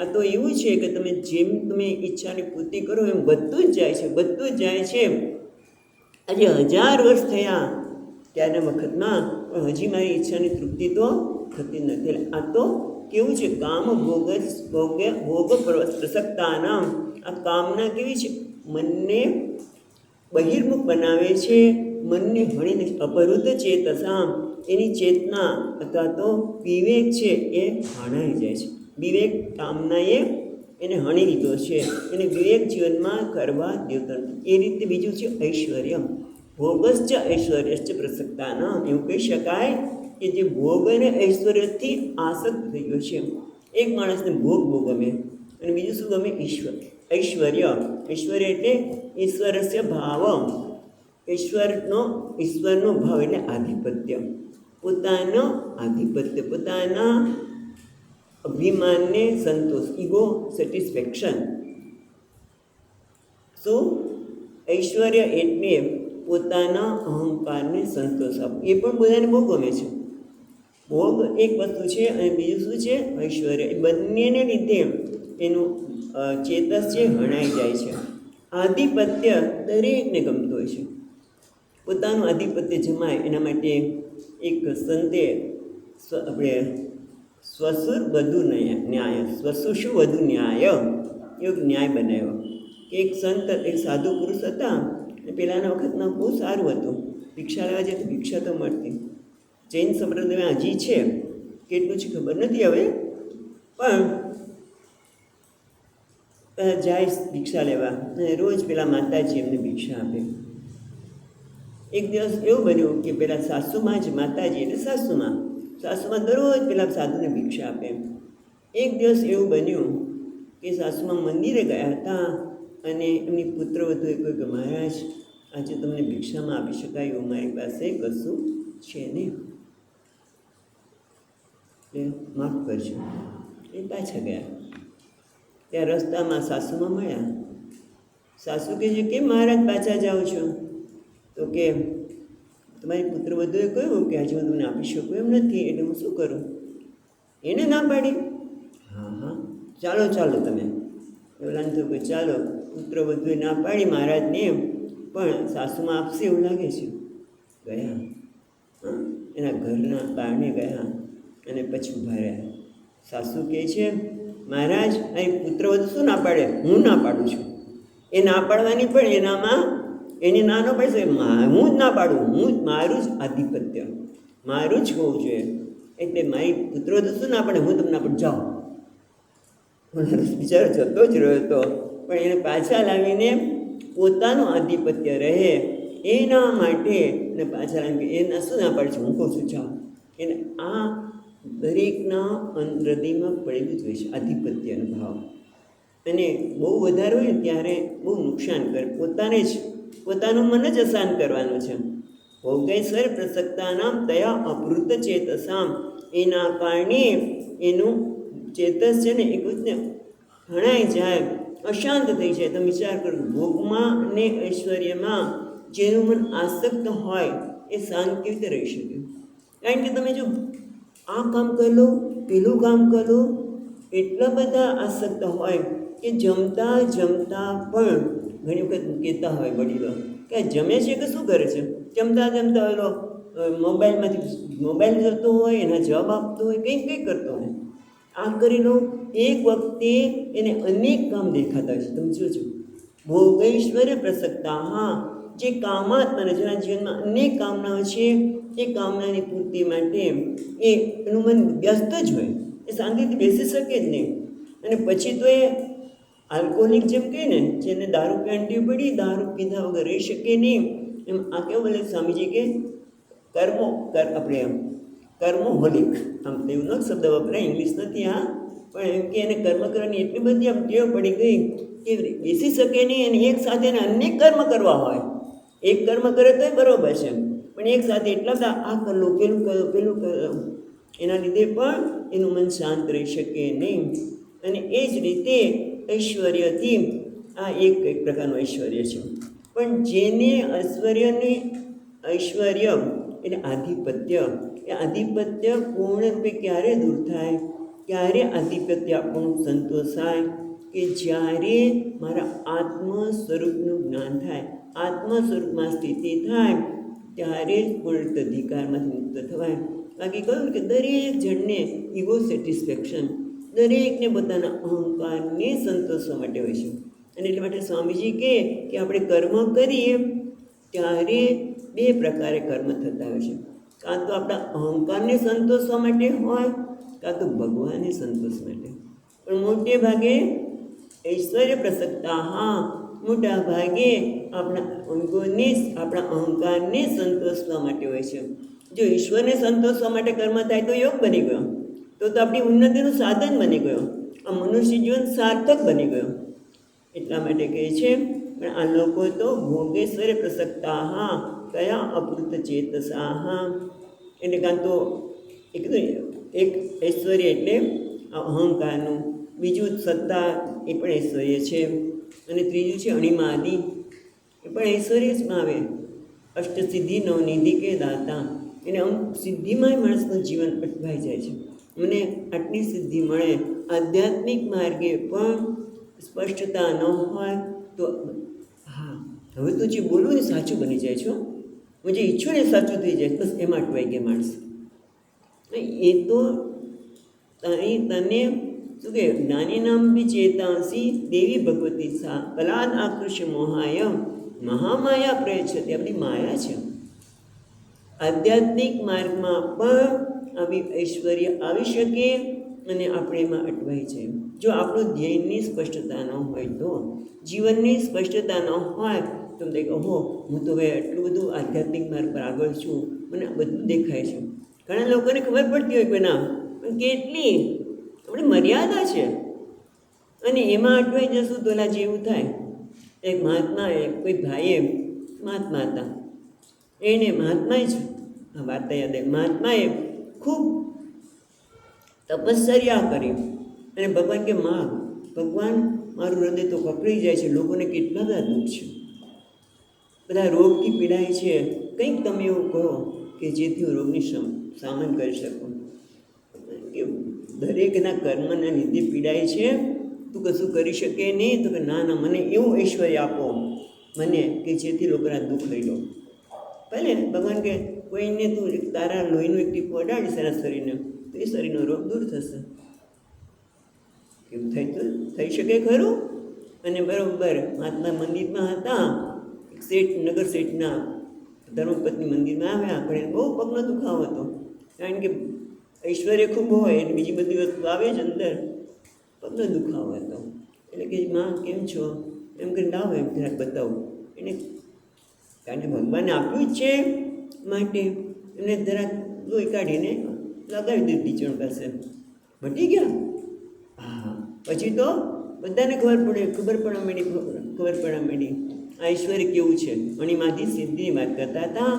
Speaker 1: આ તો એવું છે કે તમે જેમ તમે ઈચ્છાની પૂર્તિ કરો એમ બધું જ જાય છે, બધું જ જાય છે. આજે 1000 વર્ષ થયા ત્યારના વખતમાં, પણ હજી મારી ઈચ્છાની તૃપ્તિ તો થતી નથી. આ તો કેવું છે? કામ ભોગ પ્રસક્તાના. આ કામના કેવી છે? મનને બહિર્મુખ બનાવે છે, મનને હણીને અપહૃત ચેતસા. એની ચેતના અથવા તો વિવેક છે એ હણાઈ જાય છે. વિવેક કામનાએ એને હણી લીધો છે, એને વિવેક જીવનમાં કરવા દેતો નથી. એ રીતે બીજું છે ઐશ્વર્ય. ભોગશ્ચ ઐશ્વર્યશ્ચ પ્રસક્તાના. એવું કહી શકાય કે જે ભોગ અને ઐશ્વર્યથી આસક્ત થઈ ગયો છે. એક માણસને ભોગ બહુ ગમે અને બીજું શું ગમે? ઐશ્વર્ય. ઐશ્વર્ય એટલે ઈશ્વરસ્ય ભાવ. ઈશ્વરનો ભાવ એટલે આધિપત્ય. પોતાનો આધિપત્ય, પોતાના અભિમાનને સંતોષ, ઈગો સેટિસ્ફેક્શન. શું? ઐશ્વર્ય એટલે પોતાના અહંકારને સંતોષ આપવો. એ પણ બધાને બહુ ગમે છે. ભોગ એક વસ્તુ છે અને બીજું શું છે? ઐશ્વર્ય. એ બંનેને લીધે એનું ચેતસ છે હણાઈ જાય છે. આધિપત્ય દરેકને ગમતું હોય છે. પોતાનું આધિપત્ય જમાય એના માટે એક સંતે આપણે સ્વસુર વધુ ન્યાય, સ્વસુષુ વધુ ન્યાય એવો ન્યાય બનાવ્યો કે એક સંત, એક સાધુ પુરુષ હતા અને પહેલાંના વખતમાં બહુ સારું હતું. ભિક્ષા લેવા જાય તો ભિક્ષા તો મળતી. જૈન સંપ્રદાયમાં હજી છે, કેટલું છે ખબર નથી હવે, પણ જાય ભિક્ષા લેવા અને રોજ પેલા માતાજી એમને ભિક્ષા આપે. એક દિવસ એવું બન્યું કે પેલા સાસુમાં જ માતાજી એટલે સાસુમાં દરરોજ પેલા સાધુને ભિક્ષા આપે. એક દિવસ એવું બન્યું કે સાસુમાં મંદિરે ગયા હતા અને એમની પુત્રવધુએ કહ્યું કે મહારાજ આજે તમને ભિક્ષામાં આપી શકાય એવું મારી પાસે કશું છે નહીં, એ માફ કરજો. એ પાછા ગયા. ત્યાં રસ્તામાં સાસુમાં મળ્યા. સાસુ કહે છે કેમ મહારાજ પાછા જાઓ છો? તો કે તમારી પુત્રવધુએ કહ્યું કે આજે હું તમને આપી શકું એમ નથી, એટલે હું શું કરું? એને ના પાડી. હા હા ચાલો ચાલો તમે. પેલાને થયું કે ચાલો, પુત્રવધુએ ના પાડી મહારાજને એમ, પણ સાસુમાં આપશે એવું લાગે છે. ગયા હા, એના ઘરના બારણે ગયા અને પછી ઊભા રહ્યા. સાસુ કહે છે મહારાજ અહીં પુત્રવધુ શું ના પાડે? હું ના પાડું છું. એ ના પાડવાની પણ એનામાં એની ના ન પડશે, હું જ ના પાડું, મારું જ આધિપત્ય, મારું જ હોવું જોઈએ. એટલે મારી પુત્રવધુ શું ના પાડે? હું તમને ના પાડું, જાઓ. બિચારો જતો જ રહ્યો હતો, પણ એને પાછા લાવીને પોતાનું આધિપત્ય રહે એના માટે એને પાછા લાવીને એના શું ના પાડે છે? હું કહું છું જાઓ. એને આ દરેકના હૃદયમાં પડેલું જ હોય છે આધિપત્યનો ભાવ, અને બહુ વધારે હોય ને ત્યારે બહુ નુકસાન કરે. પોતાને જ પોતાનું મન જ અશાંત કરવાનું છે. ભોગેશ્વર પ્રસક્તાનામ તયા અભૃત ચેતસામ, એના કારણે એનું ચેતસ છે ને એક ને હણાઈ જાય, અશાંત થઈ જાય. તમે વિચાર કરો, ભોગમાં અને ઐશ્વર્યમાં જેનું મન આસક્ત હોય એ શાંત કેવી રીતે રહી શકે? કારણ કે તમે જો આ કામ કરી લો, પેલું કામ કરો, એટલા બધા આસક્ત હોય કે જમતા જમતા પણ ઘણી વખત કહેતા હોય વડીલો કે જમે છે કે શું કરે છે? જમતા જમતા હોય મોબાઈલ જોતો હોય, એના જવાબ આપતો હોય, કંઈ કરતો હોય. આ કરી લો, એક વખતે એને અનેક કામ દેખાતા હોય છે. તમે જોજો, ભોગૈશ્વર્ય પ્રસક્તા, હા, જે કામાત્મા જેના જીવનમાં અનેક કામનાઓ છે, એ કામનાની પૂર્તિ માટે એનું મન વ્યસ્ત જ હોય, એ શાંતિથી બેસી શકે જ નહીં. અને પછી તો એ આલ્કોહોલિક જેમ કહે ને, જેને દારૂ પીવાની પડી, દારૂ પીધા વગર રહી શકે નહીં, એમ આ કેવું બોલે સ્વામીજી કે કર્મોહોલિક, આમ તેવું શબ્દ વપરાય, ઇંગ્લિશ નથી આ, પણ એમ કે એને કર્મ કરવાની એટલી બધી આમ ટેવ પડી ગઈ કે બેસી શકે નહીં, અને એક સાથે એને અનેક કર્મ કરવા હોય. એક કર્મ કરે તોય બરાબર છે, પણ એક સાથે એટલા બધા આ કરલું, પેલું કરલું, એના લીધે પણ એનું મન શાંત રહી શકે નહીં. અને એ જ રીતે ઐશ્વર્યથી આ એક પ્રકારનું ઐશ્વર્ય છે. પણ જેને ઐશ્વર્ય એટલે આધિપત્ય, એ આધિપત્ય પૂર્ણરૂપે ક્યારે દૂર થાય? ક્યારે આધિપત્ય આપણું સંતોષાય? કે જ્યારે મારા આત્મ સ્વરૂપનું જ્ઞાન થાય, આત્મ સ્વરૂપમાં સ્થિતિ થાય, ત્યારે જ પૂર્ણ અધિકારમાંથી મુક્ત થવાય. બાકી કહ્યું કે દરેક જણને ઇગો સેટિસ્ફેક્શન, દરેકને પોતાના અહંકારને સંતોષવા માટે હોય છે. અને એટલા માટે સ્વામીજી કહે કે આપણે કર્મ કરીએ ત્યારે બે પ્રકારે કર્મ થતા હોય છે. કાં તો આપણા અહંકારને સંતોષવા માટે હોય, કાં તો ભગવાનને સંતોષ માટે. પણ મોટે ભાગે ઐશ્વર્ય પ્રસક્તા, હા, મોટા ભાગે આપણા અંગોને, આપણા અહંકારને સંતોષવા માટે હોય છે. જો ઈશ્વરને સંતોષવા માટે કર્મ થાય તો યોગ બની ગયો, તો આપણી ઉન્નતિનું સાધન બની ગયો, આ મનુષ્ય જીવન સાર્થક બની ગયો. એટલા માટે કહે છે, પણ આ લોકો તો ભોગેશ્વર્ય પ્રસક્તા, હા, કયા અપૃત ચેતસા, હા, એટલે કાં તો એક ઐશ્વર્ય એટલે અહંકારનું, બીજું સત્તા, એ પણ ઐશ્વર્ય છે, અને ત્રીજું છે અણિમાદી, એ પણ ઐશ્વર્ય જ આવે. અષ્ટસિદ્ધિ નવનિધિ કે દાતા, એને અમુક સિદ્ધિમાં માણસનું જીવન અટવાઈ જાય છે. મને આટલી સિદ્ધિ મળે, આધ્યાત્મિક માર્ગે પણ સ્પષ્ટતા ન હોય તો હા, હવે તો જે બોલવું ને સાચું બની જાય છે, હું જે ઈચ્છું ને સાચું થઈ જાય, બસ એમાં અટવાઈ ગયા માણસ. એ તો તને શું કહે, જ્ઞાની નામ બી ચેતાંસી દેવી ભગવતી સા કલાદ આકૃષ્ય મોહાય મહામાયા પ્રયચ્છતે, આપણી માયા છે. આધ્યાત્મિક માર્ગમાં પણ આવી ઐશ્વર્ય આવી શકે અને આપણે એમાં અટવાઈ જાય. જો આપણું ધ્યેયની સ્પષ્ટતા ન હોય, તો જીવનની સ્પષ્ટતા ન હોય તો કંઈક ઓહો, હું તો હવે એટલું બધું આધ્યાત્મિક માર્ગ પર આગળ છું, મને બધું દેખાય છે. ઘણા લોકોને ખબર પડતી હોય કે ના, પણ કેટલી આપણી મર્યાદા છે. અને એમાં અટવાઈ જશું તો એલા જેવું થાય. એક મહાત્માએ કોઈ ભાઈએ મહાત્મા હતા, એને મહાત્માએ જ આ વાર્તા યાદ આવી. મહાત્માએ ખૂબ તપશ્ચર્યા કરી અને ભગવાન કે માં ભગવાન મારું હૃદય તો કકડી જાય છે, લોકોને કેટલા બધા દુઃખ છે, બધા રોગથી પીડાય છે, કંઈક તમે એવું કહો કે જેથી હું રોગની સામન કરી શકું. કે દરેકના કર્મના લીધે પીડાય છે, તું કશું કરી શકે નહીં. તો કે ના ના, મને એવું ઐશ્વર્ય આપો મને કે જેથી લોકોના દુઃખ લઈ લો. ભલે ભગવાન કે કોઈને તું તારા લોહીનું એક ટીપું અડાડીશ એના શરીરને તો એ શરીરનો રોગ દૂર થશે. કેમ થઈ શકે ખરું? અને બરાબર મહાત્મા મંદિરમાં હતા, એક શેઠ નગર શેઠના ધર્મપત્ની મંદિરમાં આવ્યા, પણ એને બહુ પગનો દુખાવો હતો, કારણ કે ઐશ્વર્ય ખૂબ હોય અને બીજી બધી વસ્તુ આવે જ અંદર, પગનો દુખાવો હતો. એટલે કે માં કેમ છો એમ કરીને લાવો એમ જરાક બતાવું એને, કારણ કે ભગવાને આપ્યું જ છે માટે એમને જરાક લોહી કાઢીને લગાવી દીધી ચણ પાસે, મટી ગયા. હા, પછી તો બધાને ખબર પડવા માંડી આ ઐશ્વર્ય કેવું છે. મણિમાંથી સિદ્ધિની વાત કરતા હતા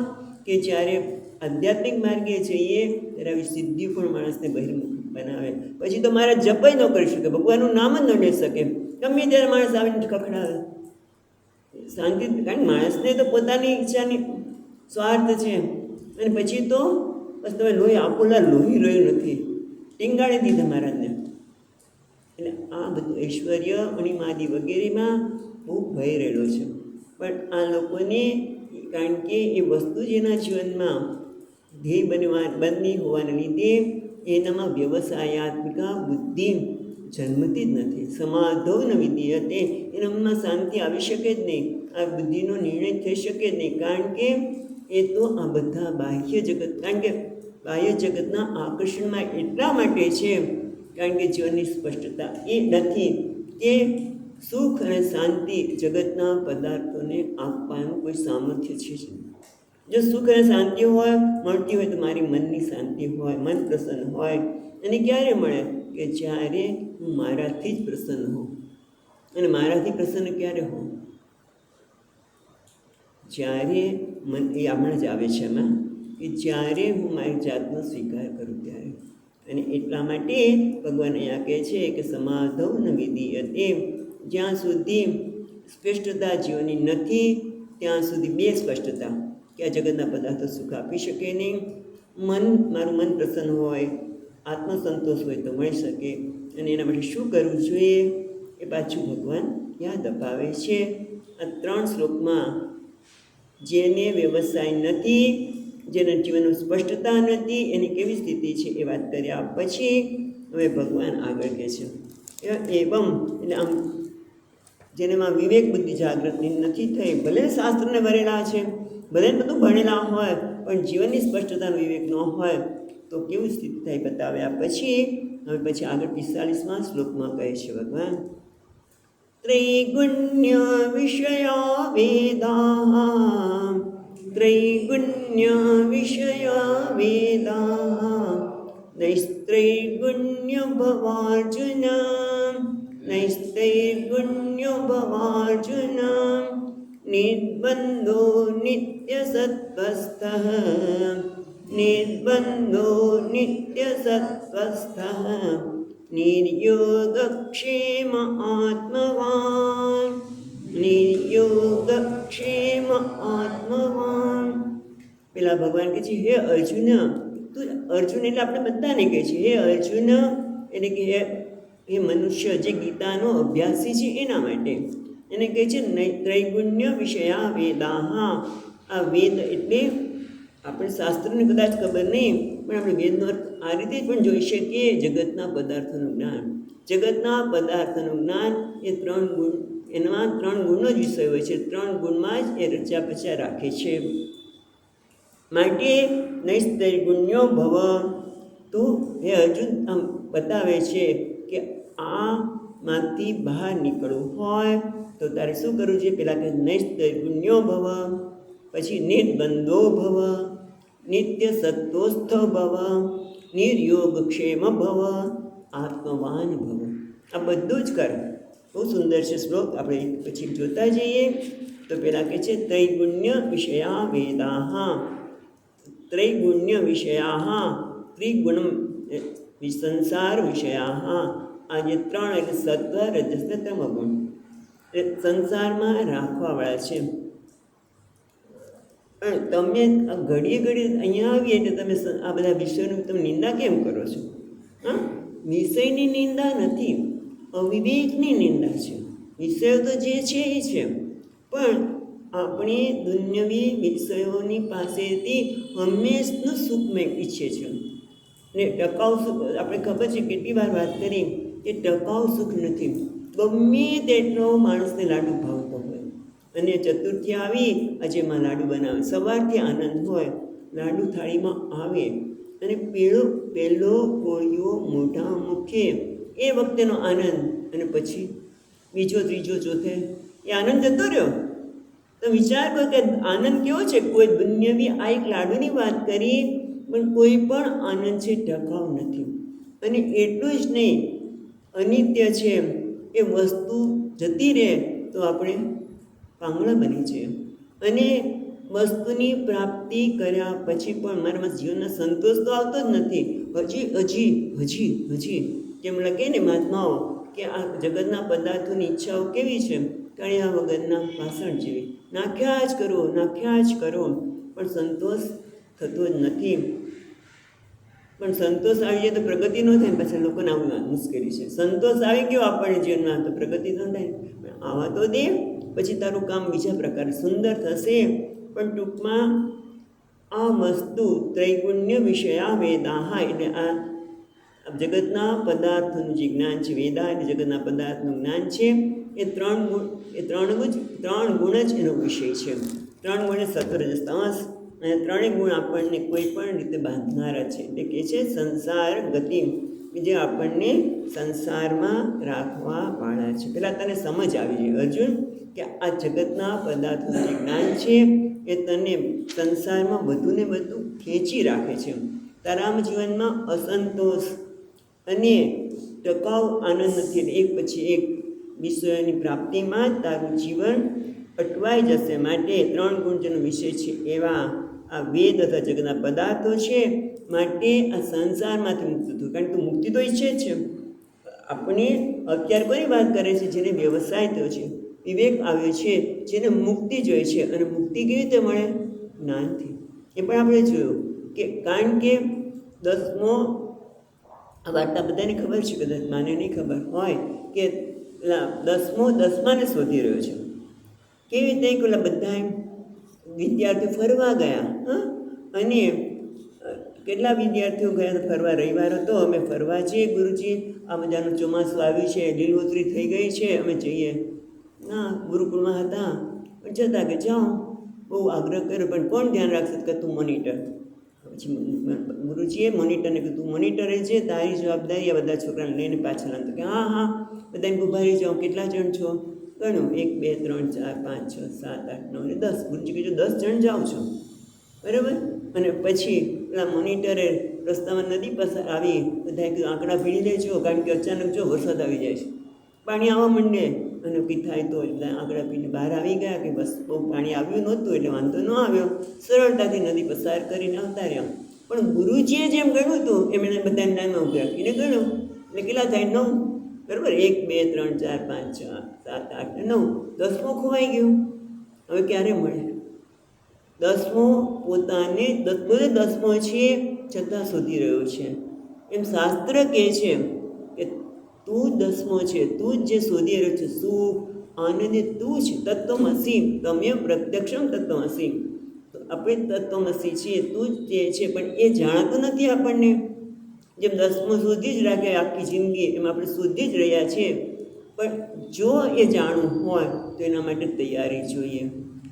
Speaker 1: કે જ્યારે આધ્યાત્મિક માર્ગે જઈએ ત્યારે આવી સિદ્ધિ પણ માણસને બહિર્મુખ બનાવે. પછી તો મારા જપ જ ન કરી શકે, ભગવાનનું નામ જ ન લઈ શકે, ગમે ત્યારે માણસ આવીને ખખડાવે શાંતિ. કારણ કે માણસને તો પોતાની ઈચ્છાની સ્વાર્થ છે. અને પછી તો બસ તમે લોહી આપોલા, લોહી રહ્યું નથી, ટીંગાળી દીધા મહારાજને. એટલે આ બધું ઐશ્વર્ય અણિમાદી વગેરેમાં બહુ ભય રહેલો છે. પણ આ લોકોને કારણ કે એ વસ્તુ જ એના જીવનમાં ધ્યેય બનની હોવાને લીધે એનામાં વ્યવસાયાત્મિકા બુદ્ધિ જન્મતી જ નથી. સમાધો ન વિધીયતે, એના મનમાં શાંતિ આવી શકે જ નહીં, આ બુદ્ધિનો નિર્ણય થઈ શકે જ નહીં. કારણ કે એ તો આ બધા બાહ્ય જગત, કારણ કે બાહ્ય જગતના આકર્ષણમાં એટલા માટે છે કારણ કે જીવનની સ્પષ્ટતા એ નથી કે સુખ અને શાંતિ જગતના પદાર્થોને આપવાનું કોઈ સામર્થ્ય છે જ. જો સુખ અને શાંતિ હોય, મળતી હોય તો મારી મનની શાંતિ હોય, મન પ્રસન્ન હોય. અને ક્યારે મળે કે જ્યારે હું મારાથી જ પ્રસન્ન હોઉં. અને મારાથી પ્રસન્ન ક્યારે હોઉં? જ્યારે મન, એ આપણે જ આવે છે એમાં, કે જ્યારે હું મારી જાતનો સ્વીકાર કરું ત્યારે. અને એટલા માટે ભગવાન અહીંયા કહે છે કે સમાધવ ન વિધીયતે, જ્યાં સુધી સ્પષ્ટતા જીવનની નથી ત્યાં સુધી બે સ્પષ્ટતા કે આ જગતના પદાર્થો સુખ આપી શકે નહીં. મારું મન પ્રસન્ન હોય, આત્મસંતોષ હોય તો મળી શકે. અને એના માટે શું કરવું જોઈએ એ પાછું ભગવાન યાદ અપાવે છે આ 3 શ્લોકમાં. જેને વ્યવસાય નથી, જેના જીવનમાં સ્પષ્ટતા નથી, એની કેવી સ્થિતિ છે એ વાત કર્યા પછી હવે ભગવાન આગળ કહે છે એવમ, એટલે આમ જેનામાં વિવેક બુદ્ધિ જાગૃતિ નથી થઈ, ભલે શાસ્ત્રને ભરેલા છે, ભલે બધું ભણેલા હોય, પણ જીવનની સ્પષ્ટતાનો વિવેક ન હોય તો કેવી સ્થિતિ થાય બતાવ્યા પછી હવે પછી આગળ 45મા શ્લોકમાં કહે છે ભગવાન, ત્રૈગુણ્ય વિષયા વેદા, ત્રૈગુણ્ય વિષયા વેદા, નૈસ્ત્રૈગુણ્ય ભવાર્જુન, નૈસ્ત્રૈગુણ્ય ભવાર્જુન, નિર્બંધો નિત્ય સત્વસ્થઃ, નિર્બંધો નિત્ય સત્વસ્થઃ, નિર્યોગક્ષેમ આત્મવાન, નિર્યોગક્ષેમ આત્મવાન. પેલા ભગવાન કહે છે હે અર્જુન, તું અર્જુન એટલે આપણે બધાને કહે છે હે અર્જુન, એટલે કે હે મનુષ્ય જે ગીતાનો અભ્યાસી છે એના માટે એને કહે છે ત્રૈગુણ્ય વિષયા વેદાહ. આ વેદ એટલે આપણે શાસ્ત્રોને કદાચ ખબર નહીં, પણ આપણે વેદનો અર્થ આ રીતે પણ જોઈ શકીએ, જગતના પદાર્થોનું જ્ઞાન. જગતના પદાર્થોનું જ્ઞાન એ 3 ગુણ, એમાં 3 ગુણનો જ વિષય હોય છે, 3 ગુણમાં જ એ રચ્યા પચ્યા રાખે છે. માટે નૈસ્ત્રૈગુણ્યો ભવ, તો હે અર્જુન આમ બતાવે છે કે આમાંથી બહાર નીકળવું હોય તો તારે શું કરવું જોઈએ? પહેલાં કે નૈસ્ત્રૈગુણ્યો ભવ, પછી નિર્બંધો ભવ, નિત્ય સત્વસ્થ ભવ, નિર્યોગક્ષેમ ભવ, આત્મવાન ભવ. આ બધું જ કર. બહુ સુંદર છે શ્લોક, આપણે પછી જોતા જઈએ. તો પેલા કહે છે ત્રૈગુણ્ય વિષયા વેદાહ, ત્રૈગુણ્ય વિષયા, ત્રિગુણમ સંસાર વિષયા. આ જે ત્રણ એટલે સત્વ રજસ ને તમગુણ એ સંસારમાં રાખવાવાળા છે. પણ તમે ઘડીએ ઘડીએ અહીંયા આવીએ એટલે તમે આ બધા વિષયોની તમે નિંદા કેમ કરો છો? હા, વિષયની નિંદા નથી, અવિવેકની નિંદા છે. વિષયો તો જે છે એ છે, પણ આપણે દુન્યવી વિષયોની પાસેથી હંમેશનું સુખ મેં ઈચ્છે છે. ને ટકાઉ સુખ આપણે ખબર છે, કેટલી વાર વાત કરી કે ટકાઉ સુખ નથી. ગમે તેટલો માણસને લાડુ ભાવતો હોય, અને ચતુર્થી આવી, આજે એમાં લાડુ બનાવે, સવારથી આનંદ હોય, લાડુ થાળીમાં આવે અને પહેલો કોળિયો મોઢા મૂકે એ વખતેનો આનંદ, અને પછી બીજો ત્રીજો ચોથે એ આનંદ જતો રહ્યો. તો વિચાર કરો કે આનંદ કેવો છે. કોઈ દુન્યવી આ એક લાડુની વાત કરી, પણ કોઈ પણ આનંદ છે ટકાઉ નથી. અને એટલું જ નહીં, અનિત્ય છે. એ વસ્તુ જતી રહે તો આપણે પાંગળા બની છે. અને વસ્તુની પ્રાપ્તિ કર્યા પછી પણ મારામાં જીવનનો સંતોષ તો આવતો જ નથી. હજી કેમ લખે ને મહાત્માઓ કે આ જગતના પદાર્થોની ઈચ્છાઓ કેવી છે, કણ્યા વગરના વાસણ જેવી, નાખ્યા જ કરો, પણ સંતોષ થતો જ નથી. પણ સંતોષ આવી જાય તો પ્રગતિ ન થાય. પાછા લોકોને આવું મુશ્કેલી છે. સંતોષ આવી ગયો આપણને જીવનમાં તો પ્રગતિ ન થાય. આવા તો દે, પછી તારું કામ બીજા પ્રકારે સુંદર થશે. પણ ટૂંકમાં આ વસ્તુ ત્રૈગુણ્ય વિષયા વેદાહ એટલે આ જગતના પદાર્થોનું જે જ્ઞાન છે, વેદા એટલે જગતના પદાર્થનું જ્ઞાન છે. એ ત્રણ ગુણ જ એનો વિષય છે. ત્રણ ગુણ સત્વ રજસ તમસ, અને ત્રણેય ગુણ આપણને કોઈ પણ રીતે બાંધનારા છે. એટલે કે છે સંસાર ગતિ, જે આપણને સંસારમાં રાખવા વાળા છે. પહેલાં તને સમજ આવી જાય અર્જુન કે આ જગતના પદાર્થોનું જે જ્ઞાન છે એ તને સંસારમાં વધુને વધુ ખેંચી રાખે છે. તારા જીવનમાં અસંતોષ અને ટકાઉ આનંદ નથી. એક પછી એક વિષયોની પ્રાપ્તિમાં તારું જીવન અટવાઈ જશે. માટે ત્રણ ગુણ જેનો વિષય છે એવા આ વેદ અથવા જગતના પદાર્થો છે. માટે આ સંસારમાંથી મુક્ત થયું. કારણ કે મુક્તિ તો ઈચ્છે જ છે. આપણે અત્યારે કોઈ વાત કરે છે જેને વ્યવસાય થયો છે, વિવેક આવ્યો છે, જેને મુક્તિ જોઈએ છે. અને મુક્તિ કેવી રીતે મળે? જ્ઞાનથી. એ પણ આપણે જોયું કે કારણ કે 10મો આ વાર્તા બધાને ખબર છે, કદાચ માને નહીં ખબર હોય કે પેલા 10માને શોધી રહ્યો છે. કેવી રીતે કે ઓલા બધા વિદ્યાર્થીઓ ફરવા ગયા. અને કેટલા વિદ્યાર્થીઓ ગયા ફરવા? રવિવાર હતો, અમે ફરવા જઈએ ગુરુજી, આ મજાનું ચોમાસું આવ્યું છે, લીલોતરી થઈ ગઈ છે, અમે જઈએ. ના, ગુરુકુળમાં હતા પણ જતા કે જાઓ, બહુ આગ્રહ કર્યો, પણ કોણ ધ્યાન રાખશે કે તું મોનિટર. પછી ગુરુજીએ મોનિટરને કીધું તું મોનિટર છે, તારી જવાબદારી આ બધા છોકરાને લઈને પાછળ તો કે હા બધાને ઊભા રહી જાઓ. કેટલા જણ છો? ગણો, 1 2 3 4 5 6 7 8 9 10. ગુરુજી કીધું 10 જણ જાઓ છો, બરાબર. અને પછી પેલા મોનિટરે રસ્તામાં નદી પસાર આવી, બધાએ કીધું આંકડા ભીડી લેજો, કારણ કે અચાનક જો વરસાદ આવી જાય છે, પાણી આવવા માંડે. અને કંઈ થાય તો બધા આંકડા પીને બહાર આવી ગયા કે બસ બહુ પાણી આવ્યું નહોતું એટલે વાંધો ન આવ્યો, સરળતાથી નદી પસાર કરીને આવતા રહ્યા. પણ ગુરુજીએ જેમ ગણ્યું હતું એમણે બધાને ટાઈમ ઉભા એને ગણ્યું એટલે કેટલા થાય? 9, બરાબર. 1 2 3 4 5 6 7 8 9, 10મો ખોવાઈ ગયો. હવે ક્યારે મળે? 10મો પોતાને 10મો છે છતાં શોધી રહ્યો છે. એમ શાસ્ત્ર કહે છે કે તું 10મો છે, તું જ જે શોધી રહ્યો છે. સુખ આનંદ તું જ તત્વમસી, તમે પ્રત્યક્ષમ તત્વમસી. તો આપણે તત્વમસી છીએ, તું જ તે છે, પણ એ જાણતું નથી આપણને. જેમ 10મો શોધી જ રાખે આખી જિંદગી, એમ આપણે શોધી જ રહ્યા છીએ. પણ જો એ જાણવું હોય તો એના માટે તૈયારી જોઈએ.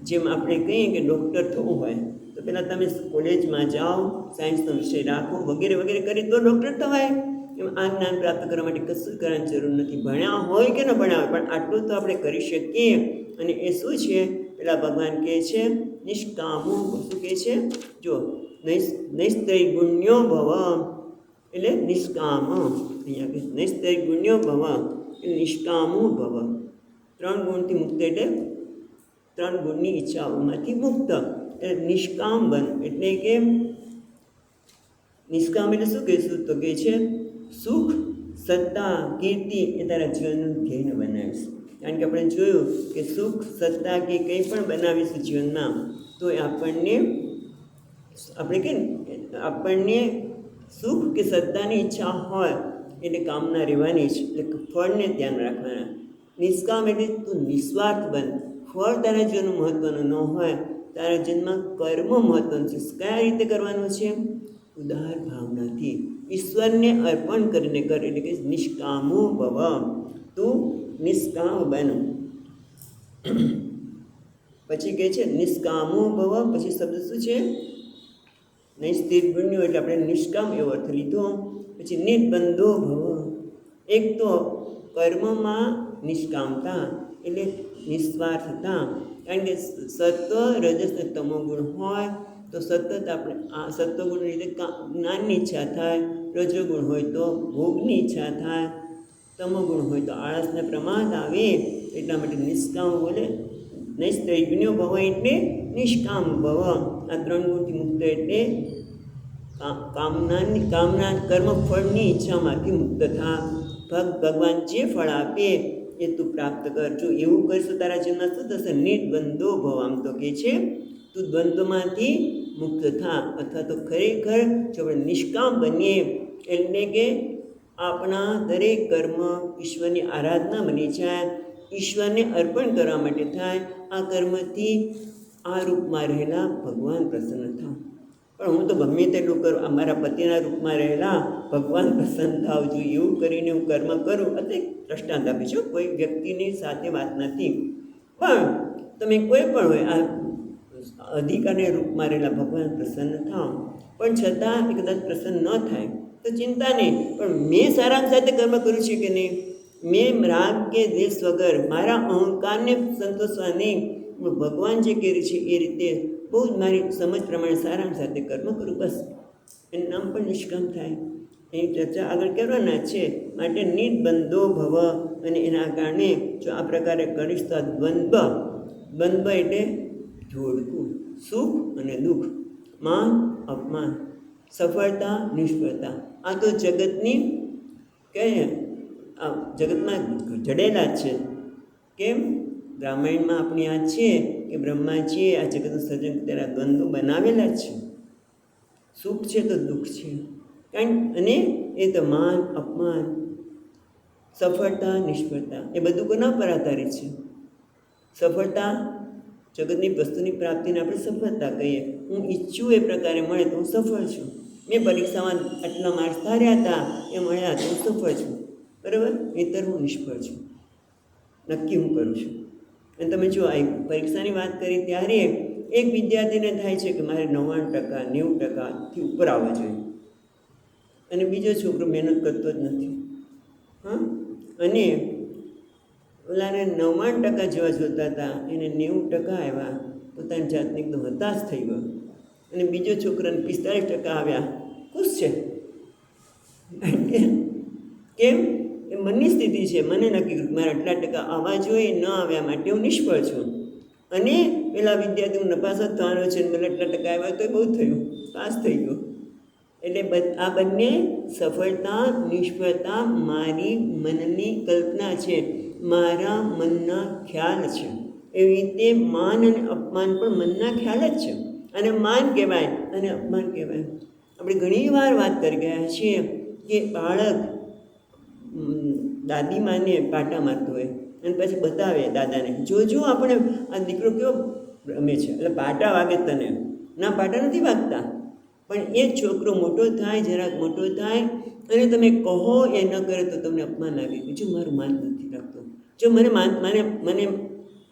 Speaker 1: જેમ આપણે કહીએ કે ડૉક્ટર થવું હોય તો પહેલાં તમે કોલેજમાં જાઓ, સાયન્સનો વિષય રાખો, વગેરે વગેરે કરી તો ડૉક્ટર થવાય. એમ આ જ્ઞાન પ્રાપ્ત કરવા માટે કશું કરવાની જરૂર નથી. ભણ્યા હોય કે ન ભણ્યા હોય, પણ આટલું તો આપણે કરી શકીએ. અને એ શું છે? પેલા ભગવાન કહે છે નિષ્કામો. શું કહે છે? જો નૈસ્ત્રૈગુણ્યો ભવ એટલે નિષ્કામ. અહીંયા કહે નૈસ્ત્રૈગુણ્યો ભવ, એ નિષ્કામો ભવ. 3 ગુણથી મુક્ત એટલે 3 ગુણની ઈચ્છાઓમાંથી મુક્ત, એટલે નિષ્કામ બન. એટલે કે નિષ્કામ એટલે શું કહીશું તો કે છે સુખ, સત્તા, કીર્તિ એ તારા જીવનનું ધ્યેય બનાવીશ. કારણ કે આપણે જોયું કે સુખ, સત્તા કે કંઈ પણ બનાવીશું જીવનમાં તો એ આપણને આપણને સુખ કે સત્તાની ઈચ્છા હોય એટલે કામના રહેવાની જ, એટલે ફળને ધ્યાન રાખવાના. નિષ્કામ એટલે તું નિસ્વાર્થ બન. ફળ તારા જીવનનું મહત્ત્વનું ન હોય, તારા જીવનમાં કર્મ મહત્ત્વનું છે. કયા રીતે કરવાનું છે? ઉદાર ભાવનાથી ઈશ્વરને અર્પણ કરીને કર. એટલે કે નિષ્કામો ભવ, તું નિષ્કામ બન. પછી કહે છે નિષ્કામો ભવ. પછી શબ્દ શું છે? નહીં સ્થિર ગુણ્યો એટલે આપણે નિષ્કામ એવો અર્થ લીધો. પછી નિર્બંધો ભવ. એક તો કર્મમાં નિષ્કામતા એટલે નિસ્વાર્થતા. કારણ કે સત્વ, રજસ ને તમો ગુણ હોય તો સતત આપણે આ સત્વગુણ લીધે જ્ઞાનની ઈચ્છા થાય, રજોગુણ હોય તો ભોગની ઈચ્છા થાય, તમોગુણ હોય તો આળસને પ્રમાદ આવે. એટલા માટે નિષ્કામ બોલે. નૈસ્ત્રૈગુણ્યો ભવ એટલે નિષ્કામ ભવ. આ 3 ગુણથી મુક્ત એટલે કામના કર્મ ફળની ઈચ્છામાંથી મુક્ત થા. ભગવાન જે ફળ આપે એ તું પ્રાપ્ત કર. જો એવું કરશું તારા જીવનમાં શું થશે? નિર્બંધો ભવ. આમ તો કે છે તું દ્વંદ્વમાંથી મુક્ત થા. અથવા તો ખરેખર જો આપણે નિષ્કામ બનીએ એટલે કે આપણા દરેક કર્મ ઈશ્વરની આરાધના બની જાય, ઈશ્વરને અર્પણ કરવા માટે થાય. આ કર્મથી આ રૂપમાં રહેલા ભગવાન પ્રસન્ન થાવ. પણ હું તો ગમે તેટલું કરું, અમારા પતિના રૂપમાં રહેલા ભગવાન પ્રસન્ન થાવ જોઈએ એવું કરીને હું કર્મ કરું. એટલે દ્રષ્ટાંત આપીશું, કોઈ વ્યક્તિની સાથે વાત નથી. પણ તમે કોઈ પણ હોય આ અધિકારને રૂપમાં રહેલા ભગવાન પ્રસન્ન થાવ, પણ છતાં એ કદાચ પ્રસન્ન ન થાય તો ચિંતા નહીં. પણ મેં સારા સાથે કર્મ કર્યું છે કે નહીં, મેં રાગ કે દ્વેષ વગર મારા અહંકારને સંતોષવાની ભગવાન જે કર્યું છે એ રીતે બહુ જ મારી સમજ પ્રમાણે સારા સાથે કર્મ કરું, બસ એનું નામ પણ નિષ્કામ થાય. એની ચર્ચા આગળ કરવાના છે. માટે નિર્બંધો ભવ. અને એના કારણે જો આ પ્રકારે કરીશ તો દ્વંદ્વ એટલે જોડકું, સુખ અને દુઃખ, માન અપમાન, સફળતા નિષ્ફળતા, આ તો જગતની કહીએ આ જગતમાં જડેલા જ છે. કેમ? રામાયણમાં આપણી આ છે કે બ્રહ્માજીએ આ જગતનું સર્જન તેના દ્વંદ્વો બનાવેલા જ છે. સુખ છે તો દુઃખ છે. અને એ તો માન અપમાન, સફળતા નિષ્ફળતા એ બધું કોના પર આધારિત છે? સફળતા જગતની વસ્તુની પ્રાપ્તિને આપણે સફળતા કહીએ. હું ઈચ્છું એ પ્રકારે મળે તો હું સફળ છું. મેં પરીક્ષામાં આટલા માર્ક્સ ધાર્યા હતા એ મળ્યા તો હું સફળ છું, બરાબર? નહીંતર હું નિષ્ફળ છું. નક્કી હું કરું છું. અને તમે જો આ પરીક્ષાની વાત કરી ત્યારે એક વિદ્યાર્થીને થાય છે કે મારે 99%, 90%થી ઉપર આવવા જોઈએ, અને બીજો છોકરો મહેનત કરતો જ નથી. હા, અને ઓલાને 99% જેવા જોતા હતા, એને 90% આવ્યા. પોતાની જાતને એકદમ હતાશ થઈ ગયો. અને બીજો છોકરાને 45% આવ્યા, ખુશ છે. કેમ? એ મનની સ્થિતિ છે. મને નક્કી કર્યું મારે આટલા ટકા આવવા જોઈએ, ન આવ્યા માટે હું નિષ્ફળ છું. અને પેલા વિદ્યાર્થી હું નપાસ જ થવાનો છે, મને આટલા ટકા આવ્યા તો બહુ થયું, પાસ થઈ ગયો. એટલે આ બંને સફળતા નિષ્ફળતા મારી મનની કલ્પના છે, મારા મનના ખ્યાલ છે. એવી રીતે માન અને અપમાન પણ મનના ખ્યાલ જ છે. અને માન કહેવાય અને અપમાન કહેવાય. આપણે ઘણી વાર વાત કરી ગયા છીએ કે બાળક દાદીમાને પાટા મારતો હોય અને પછી બતાવે દાદાને, જોજો આપણે આ દીકરો કેવો રમે છે, એટલે પાટા વાગે તને. ના, પાટા નથી વાગતા. પણ એ છોકરો મોટો થાય, જરાક મોટો થાય અને તમે કહો એ ન કરે તો તમને અપમાન લાગે. જો મારું માન નથી રાખતો, જો મને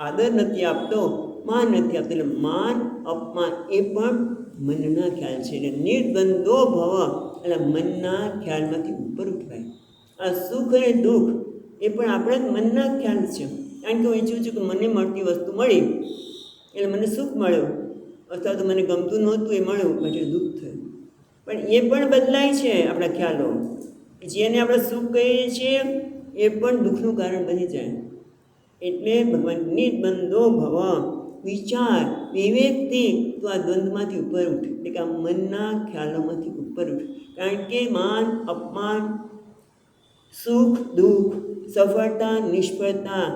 Speaker 1: આદર નથી આપતો, માન નથી આપતો. એટલે માન અપમાન એ પણ મનના ખ્યાલ છે. એટલે નિર્બંધો ભવ એટલે મનના ખ્યાલમાંથી ઉપર ઉઠવાય. આ સુખ અને દુઃખ એ પણ આપણા જ મનના ખ્યાલ છે. કારણ કે હું ઈચ્છું છું કે મને મળતી વસ્તુ મળી એટલે મને સુખ મળ્યો, અથવા તો મને ગમતું નહોતું એ મળ્યું એટલે દુઃખ થયું. પણ એ પણ બદલાય છે આપણા ખ્યાલો. જેને આપણે સુખ કહીએ છીએ એ પણ દુઃખનું કારણ બની જાય. એટલે ભગવાન નિર્બંધો ભવ, વિચાર વિવેકથી તો આ દ્વંદ્વમાંથી ઉપર ઉઠ, એટલે કે આ મનના ખ્યાલોમાંથી ઉપર ઉઠ. કારણ કે માન અપમાન, સુખ દુઃખ, સફળતા નિષ્ફળતા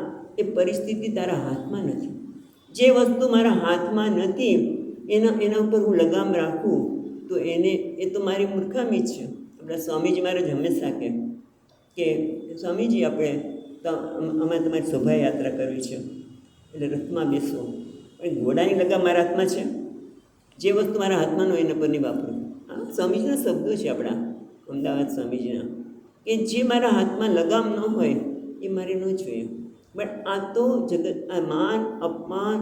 Speaker 1: એ પરિસ્થિતિ તારા હાથમાં નથી. જે વસ્તુ મારા હાથમાં નથી એના ઉપર હું લગામ રાખું તો એ તો મારી મૂર્ખામી જ છે. આપણા સ્વામીજી મહારાજ હંમેશા કે સ્વામીજી અમે તમારી શોભાયાત્રા કરવી છે એટલે રથમાં બેસો, પણ ઘોડાની લગામ મારા હાથમાં છે. જે વસ્તુ મારા હાથમાં ન હોય એના પર નહીં વાપરું. હા, સ્વામીજીના શબ્દો છે આપણા અમદાવાદ સ્વામીજીના, કે જે મારા હાથમાં લગામ ન હોય એ મારે ન જોઈએ. બટ આ તો જગત, આ માન અપમાન,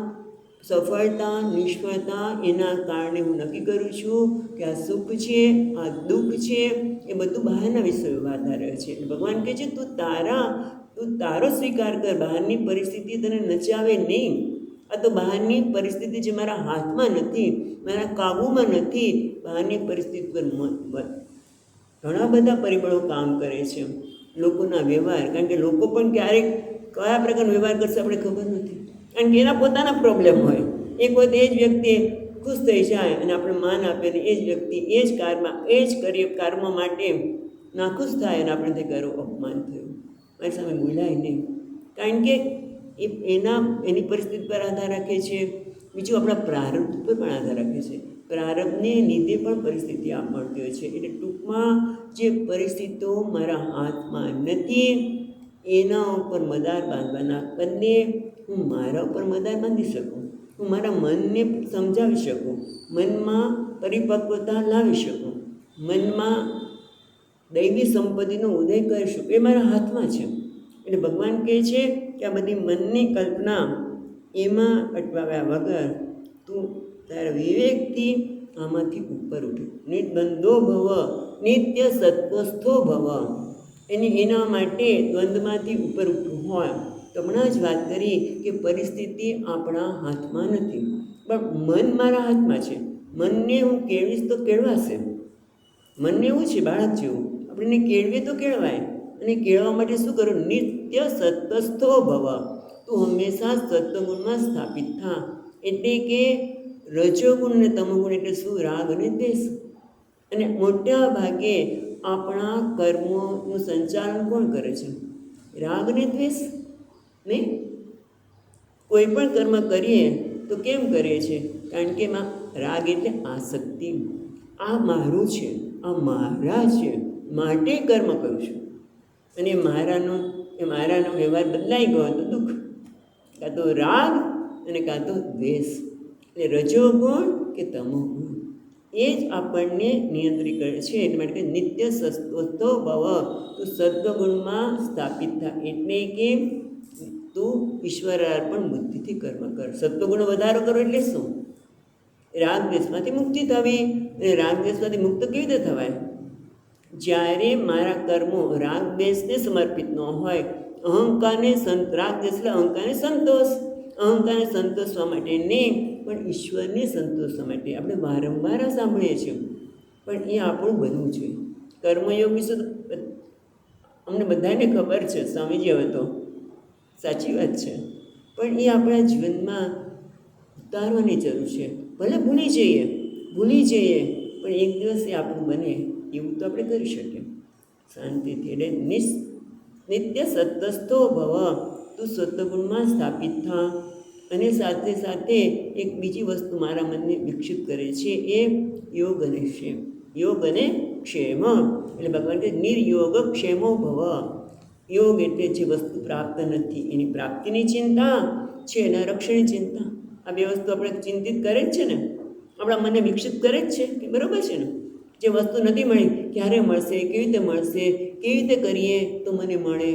Speaker 1: સફળતા નિષ્ફળતા એના કારણે હું નક્કી કરું છું કે આ સુખ છે આ દુઃખ છે એ બધું બહારના વિષયો આધારે છે. એટલે ભગવાન કહે છે તું તારો સ્વીકાર કર, બહારની પરિસ્થિતિ તને નચાવે નહીં. આ તો બહારની પરિસ્થિતિ જે મારા હાથમાં નથી, મારા કાબૂમાં નથી. બહારની પરિસ્થિતિ પર ઘણા બધા પરિબળો કામ કરે છે. લોકોના વ્યવહાર, કારણ કે લોકો પણ ક્યારેક કયા પ્રકારનો વ્યવહાર કરશે આપણે ખબર નથી, કારણ કે એના પોતાના પ્રોબ્લેમ હોય. એક વખત એ જ વ્યક્તિ ખુશ થઈ જાય અને આપણે માન આપે ને એ જ વ્યક્તિ એ જ કર્મ માટે નાખુશ થાય અને આપણે તે કરો અપમાન થયું, મારી સામે બોલાય નહીં. કારણ કે એની પરિસ્થિતિ પર આધાર રાખે છે. બીજું આપણા પ્રારબ્ધ પર પણ આધાર રાખે છે. પ્રારબ્ધને લીધે પણ પરિસ્થિતિ મળતી હોય છે. એટલે ટૂંકમાં જે પરિસ્થિતિઓ મારા હાથમાં નથી એના ઉપર મદાર બાંધવાના બદલે હું મારા ઉપર મદાર બાંધી શકું, હું મારા મનને સમજાવી શકું, મનમાં પરિપક્વતા લાવી શકું, મનમાં દૈવી સંપત્તિનો ઉદય કરી શકું, એ મારા હાથમાં છે. એટલે ભગવાન કહે છે કે આ બધી મનની કલ્પના એમાં અટવાવ્યા વગર તું તારા વિવેકથી આમાંથી ઉપર ઉઠે. નિર્બંધો ભવ, નિત્ય સત્વસ્થો ભવ. એના માટે દ્વંદ્વમાંથી ઉપર ઉઠવું હોય તો હમણાં જ વાત કરી કે પરિસ્થિતિ આપણા હાથમાં નથી, પણ મન મારા હાથમાં છે. મનને હું કેળવીશ તો કેળવાશે. મનને એવું છે બાળક જેવું, આપણને કેળવીએ તો કેળવાય. અને કેળવા માટે શું કરું? નિત્ય સત્વસ્થો ભવ. તું હંમેશા સત્વગુણમાં સ્થાપિત થા. એટલે કે રજોગુણ ને તમોગુણ એટલે શું? રાગ અને દ્વેષ. અને મોટા ભાગે આપણા કર્મોનું સંચાલન કોણ કરે છે? રાગ અને દ્વેષ. નહીં? કોઈ પણ કર્મ કરીએ તો કેમ કરીએ છીએ? કારણ કે એમાં રાગ એટલે આસક્તિ. આ મારું છે, આ મારા છે માટે કર્મ કરું છું. અને મારાનો વ્યવહાર બદલાઈ ગયો તો દુઃખ, કાં તો રાગ અને કાં તો દ્વેષ. એટલે રજોગુણ કે તમોગુણ એ જ આપણને નિયંત્રિત કરે છે. એટલા માટે નિત્ય સત્વસ્થો ભવ. તું સત્વગુણમાં સ્થાપિત થાય. એટલે કે તું ઈશ્વરાર્પણ બુદ્ધિથી કર્મ કર. સત્વગુણ વધારો કરો એટલે શું? રાગ દ્વેષમાંથી મુક્તિ થવી. અને રાગ દ્વેષમાંથી મુક્ત કેવી રીતે થવાય? જ્યારે મારા કર્મો રાગ દ્વેષને સમર્પિત ન હોય, અહંકારને રાગ દ્વેષ એટલે અહંકારને સંતોષ, અહંકારને સંતોષવા માટે નહીં પણ ઈશ્વરને સંતોષવા માટે આપણે વારંવાર સાંભળીએ છીએ. પણ એ આપણું બનવું જોઈએ. કર્મયોગ વિશે અમને બધાને ખબર છે, સ્વામીજી હવે તો સાચી વાત છે, પણ એ આપણા જીવનમાં ઉતારવાની જરૂર છે. ભલે ભૂલી જઈએ પણ એક દિવસ એ આપણું બને એવું તો આપણે કરી શકીએ શાંતિથી. એટલે નિત્ય સત્વસ્થો ભવ. તું સત્વગુણમાં સ્થાપિત થા. અને સાથે સાથે એક બીજી વસ્તુ મારા મનને વિકસિત કરે છે, એ યોગ અને ક્ષેમ. યોગ અને ક્ષેમ એટલે ભગવાન કે નિર્યોગ ક્ષેમો ભવ. યોગ એટલે જે વસ્તુ પ્રાપ્ત નથી એની પ્રાપ્તિની ચિંતા છે, એના રક્ષણની ચિંતા. આ બે વસ્તુ આપણે ચિંતિત કરે જ છે ને, આપણા મને વિકસિત કરે જ છે કે બરાબર છે ને. જે વસ્તુ નથી મળી ક્યારે મળશે, કેવી રીતે મળશે, કેવી રીતે કરીએ તો મને મળે.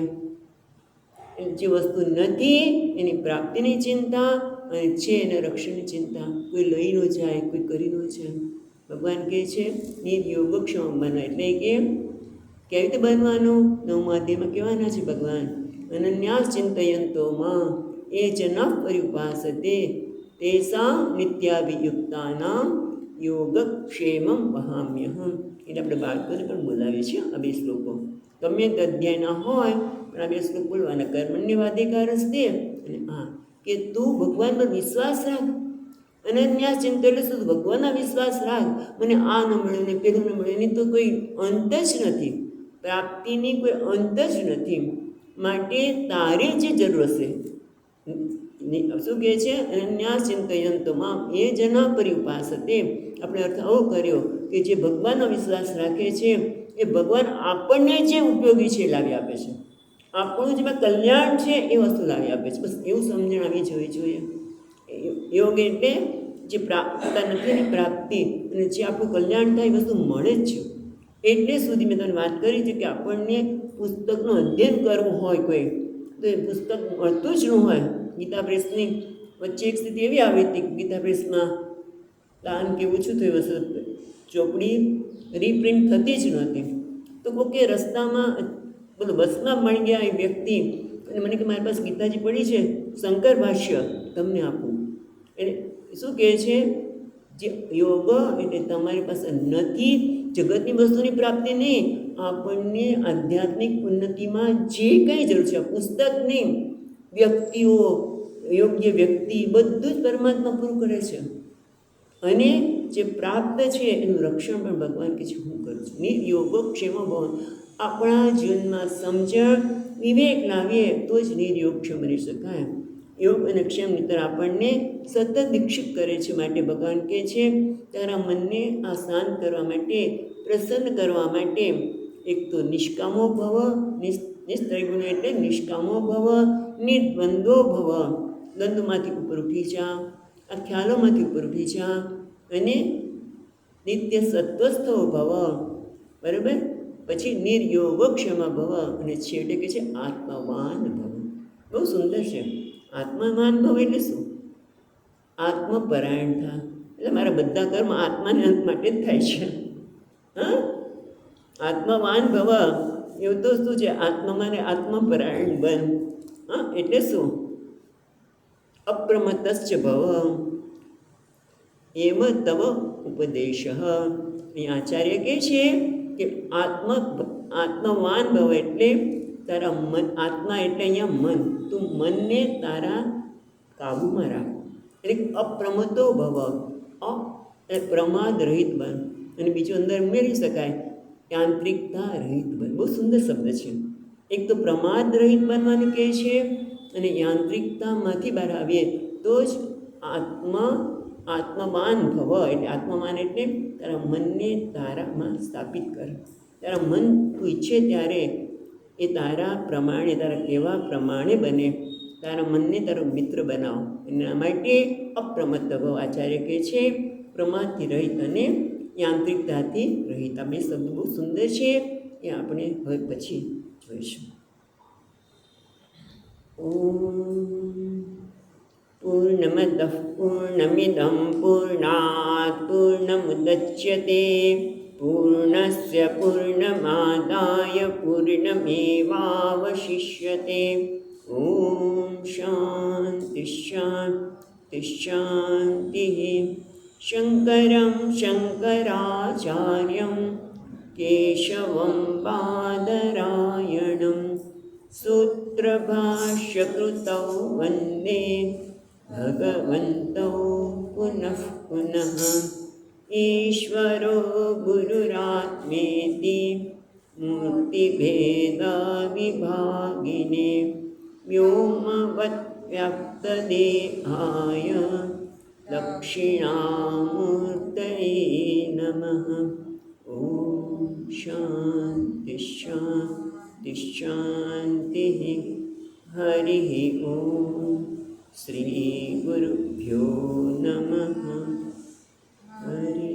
Speaker 1: જે વસ્તુ નથી એની પ્રાપ્તિની ચિંતા અને છે એના રક્ષણની ચિંતા. કોઈ લઈ ન જાય, કોઈ કરી ન જાય. ભગવાન કહે છે નિર્યોગક્ષમ બનો. એટલે કે કેવી રીતે બનવાનું? નવમા અધ્યાયમાં કહેવાના છે ભગવાન, અનન્યાસ ચિંતયંતો માં એ જ ન પરિપાસતે તેસા નિત્યાભિયુક્તાનામ યોગક્ષેમમ વહામ્યહમ. એટલે આપણે બાળકોને પણ બોલાવીએ છીએ આ બે શ્લોકો. ગમે તે અધ્યાયના હોય પણ આ બે શ્લોક બોલવાના. કર્મણ્યવાધિકારસ્તે અને હા કે તું ભગવાન પર વિશ્વાસ રાખ. અનન્યાસ ચિંતન એટલે શું? ભગવાનના વિશ્વાસ રાખ. મને આ ન મળે ને પેલું ન મળે, એની તો કોઈ અંત જ નથી, પ્રાપ્તિની કોઈ અંત જ નથી. માટે તારે જે જરૂર હશે, શું કહે છે? અનન્યાસ ચિંતયંતમાં એ જના પરિઉપાસતે. આપણે અર્થ આવો કર્યો કે જે ભગવાનનો વિશ્વાસ રાખે છે એ ભગવાન આપણને જે ઉપયોગી છે એ લાવી આપે છે. આપણું જેમાં કલ્યાણ છે એ વસ્તુ લાવી આપે છે. બસ એવું સમજણ આવી જવી જોઈએ. યોગ એટલે જે પ્રાપ્તતા નથી એની પ્રાપ્તિ, અને જે આપણું કલ્યાણ થાય એ વસ્તુ મળે જ છે. એટલે સુધી મેં તમને વાત કરી છે કે આપણને પુસ્તકનું અધ્યયન કરવું હોય કોઈ તો એ પુસ્તક મળતું જ ન હોય. ગીતા પ્રેસની વચ્ચે એક સ્થિતિ એવી આવી હતી કે ગીતા પ્રેસમાં દાન કે ઓછું થયું હશે, ચોપડી રીપ્રિન્ટ થતી જ નહોતી. તો કોકે રસ્તામાં બધું બસમાં મળી ગયા એ વ્યક્તિ અને મને કે મારી પાસે ગીતાજી પડી છે, શંકર ભાષ્ય તમને આપું. એટલે શું કહે છે? જે યોગ એટલે તમારી પાસે નથી જગતની વસ્તુની પ્રાપ્તિ નહીં, આપણને આધ્યાત્મિક ઉન્નતિમાં જે કંઈ જરૂર છે, પુસ્તક નહીં, વ્યક્તિઓ, યોગ્ય વ્યક્તિ બધું જ પરમાત્મા પૂરું કરે છે. અને જે પ્રાપ્ત છે એનું રક્ષણ પણ ભગવાન કે છે હું કરું છું. નિર્યોગો ક્ષેમ ભવ. આપણા જીવનમાં સમજણ વિવેક લાવીએ તો જ નિર્યોગક્ષેમ બની શકાય. યોગ અને ક્ષેમ મિત્ર આપણને સતત દીક્ષિત કરે છે. માટે ભગવાન કહે છે તારા મનને આ શાંત કરવા માટે, પ્રસન્ન કરવા માટે એક તો નિષ્કામો ભવ, નિસ્ત્રૈગુણ એટલે નિષ્કામો ભવ, નિર્દ્વંદ્વો ભવ. દ્વંદ્વમાંથી ઉપર ઉઠી જા, આ ખ્યાલોમાંથી ઉપર ઉઠી જા, અને નિત્ય સત્વસ્થ ભવ. બરાબર? પછી નિર્યોગક્ષેમ ભવ, અને છેવટે કે છે આત્મવાન ભવ. બહુ સુંદર છે. આત્મવાન ભવ એટલે શું? આત્મપરાયણ થા. એટલે મારા બધા કર્મ આત્માને અંત માટે જ થાય છે. હા, આત્મવાન ભવ એવું તો શું છે? આત્માને આત્મપરાયણ બન. હા, એટલે શું? અપ્રમત્તશ્ચ ભવ એવ તવ ઉપદેશ. અહીં આચાર્ય કહે છે કે આત્મવાન ભવ એટલે તારા મન, આત્મા એટલે અહીંયા મન, તું મનને તારા કાબૂમાં રાખ. એટલે અપ્રમત્તો ભવ, પ્રમાદ રહિત બન. અને બીજું અંદર ઉમેરી શકાય યાંત્રિકતા રહિત બન. બહુ સુંદર શબ્દ છે. એક તો પ્રમાદ રહિત બનવાનું કહે છે, અને યાંત્રિકતામાંથી બહાર આવીએ તો જ આત્મવાન ભવ. એટલે આત્મવાન એટલે તારા મનને તારામાં સ્થાપિત કર. તારા મન તું ઈચ્છે ત્યારે એ તારા પ્રમાણે, તારા કહેવા પ્રમાણે બને. તારા મનને તારો મિત્ર બનાવો. એના માટે અપ્રમત્ત ભવ. આચાર્ય કહે છે પ્રમાદથી રહિત અને યાંત્રિકતાથી રહિત. આ બે શબ્દ બહુ સુંદર છે, એ આપણે હવે પછી જોઈશું. પૂર્ણમદ પૂર્ણમિદં પૂર્ણાત પૂર્ણમુદચ્યતે પૂર્ણસ્ય પૂર્ણમાદાય પૂર્ણમેવાવશિષ્યતે. ઓમ શાંતિ શાંતિ શાંતિ. શંકરં શંકરાચાર્યં કેશવં બાદરાયણં સૂત્રભાષ્યકૃતૌ વંદે ભગવन्तौ પુનઃ પુનઃ. ઈશ્વરો ગુરુરાત્મેતિ મૂર્તિભેદવિભાગિને વ્યોમવદ્વ્યાપ્તદેહાય દક્ષિણામૂર્તયે નમઃ. ઓમ શાંતિ શાંતિ શાંતિ. હરિ ઓમ. શ્રી ગુરુભ્યો નમઃ. હરિ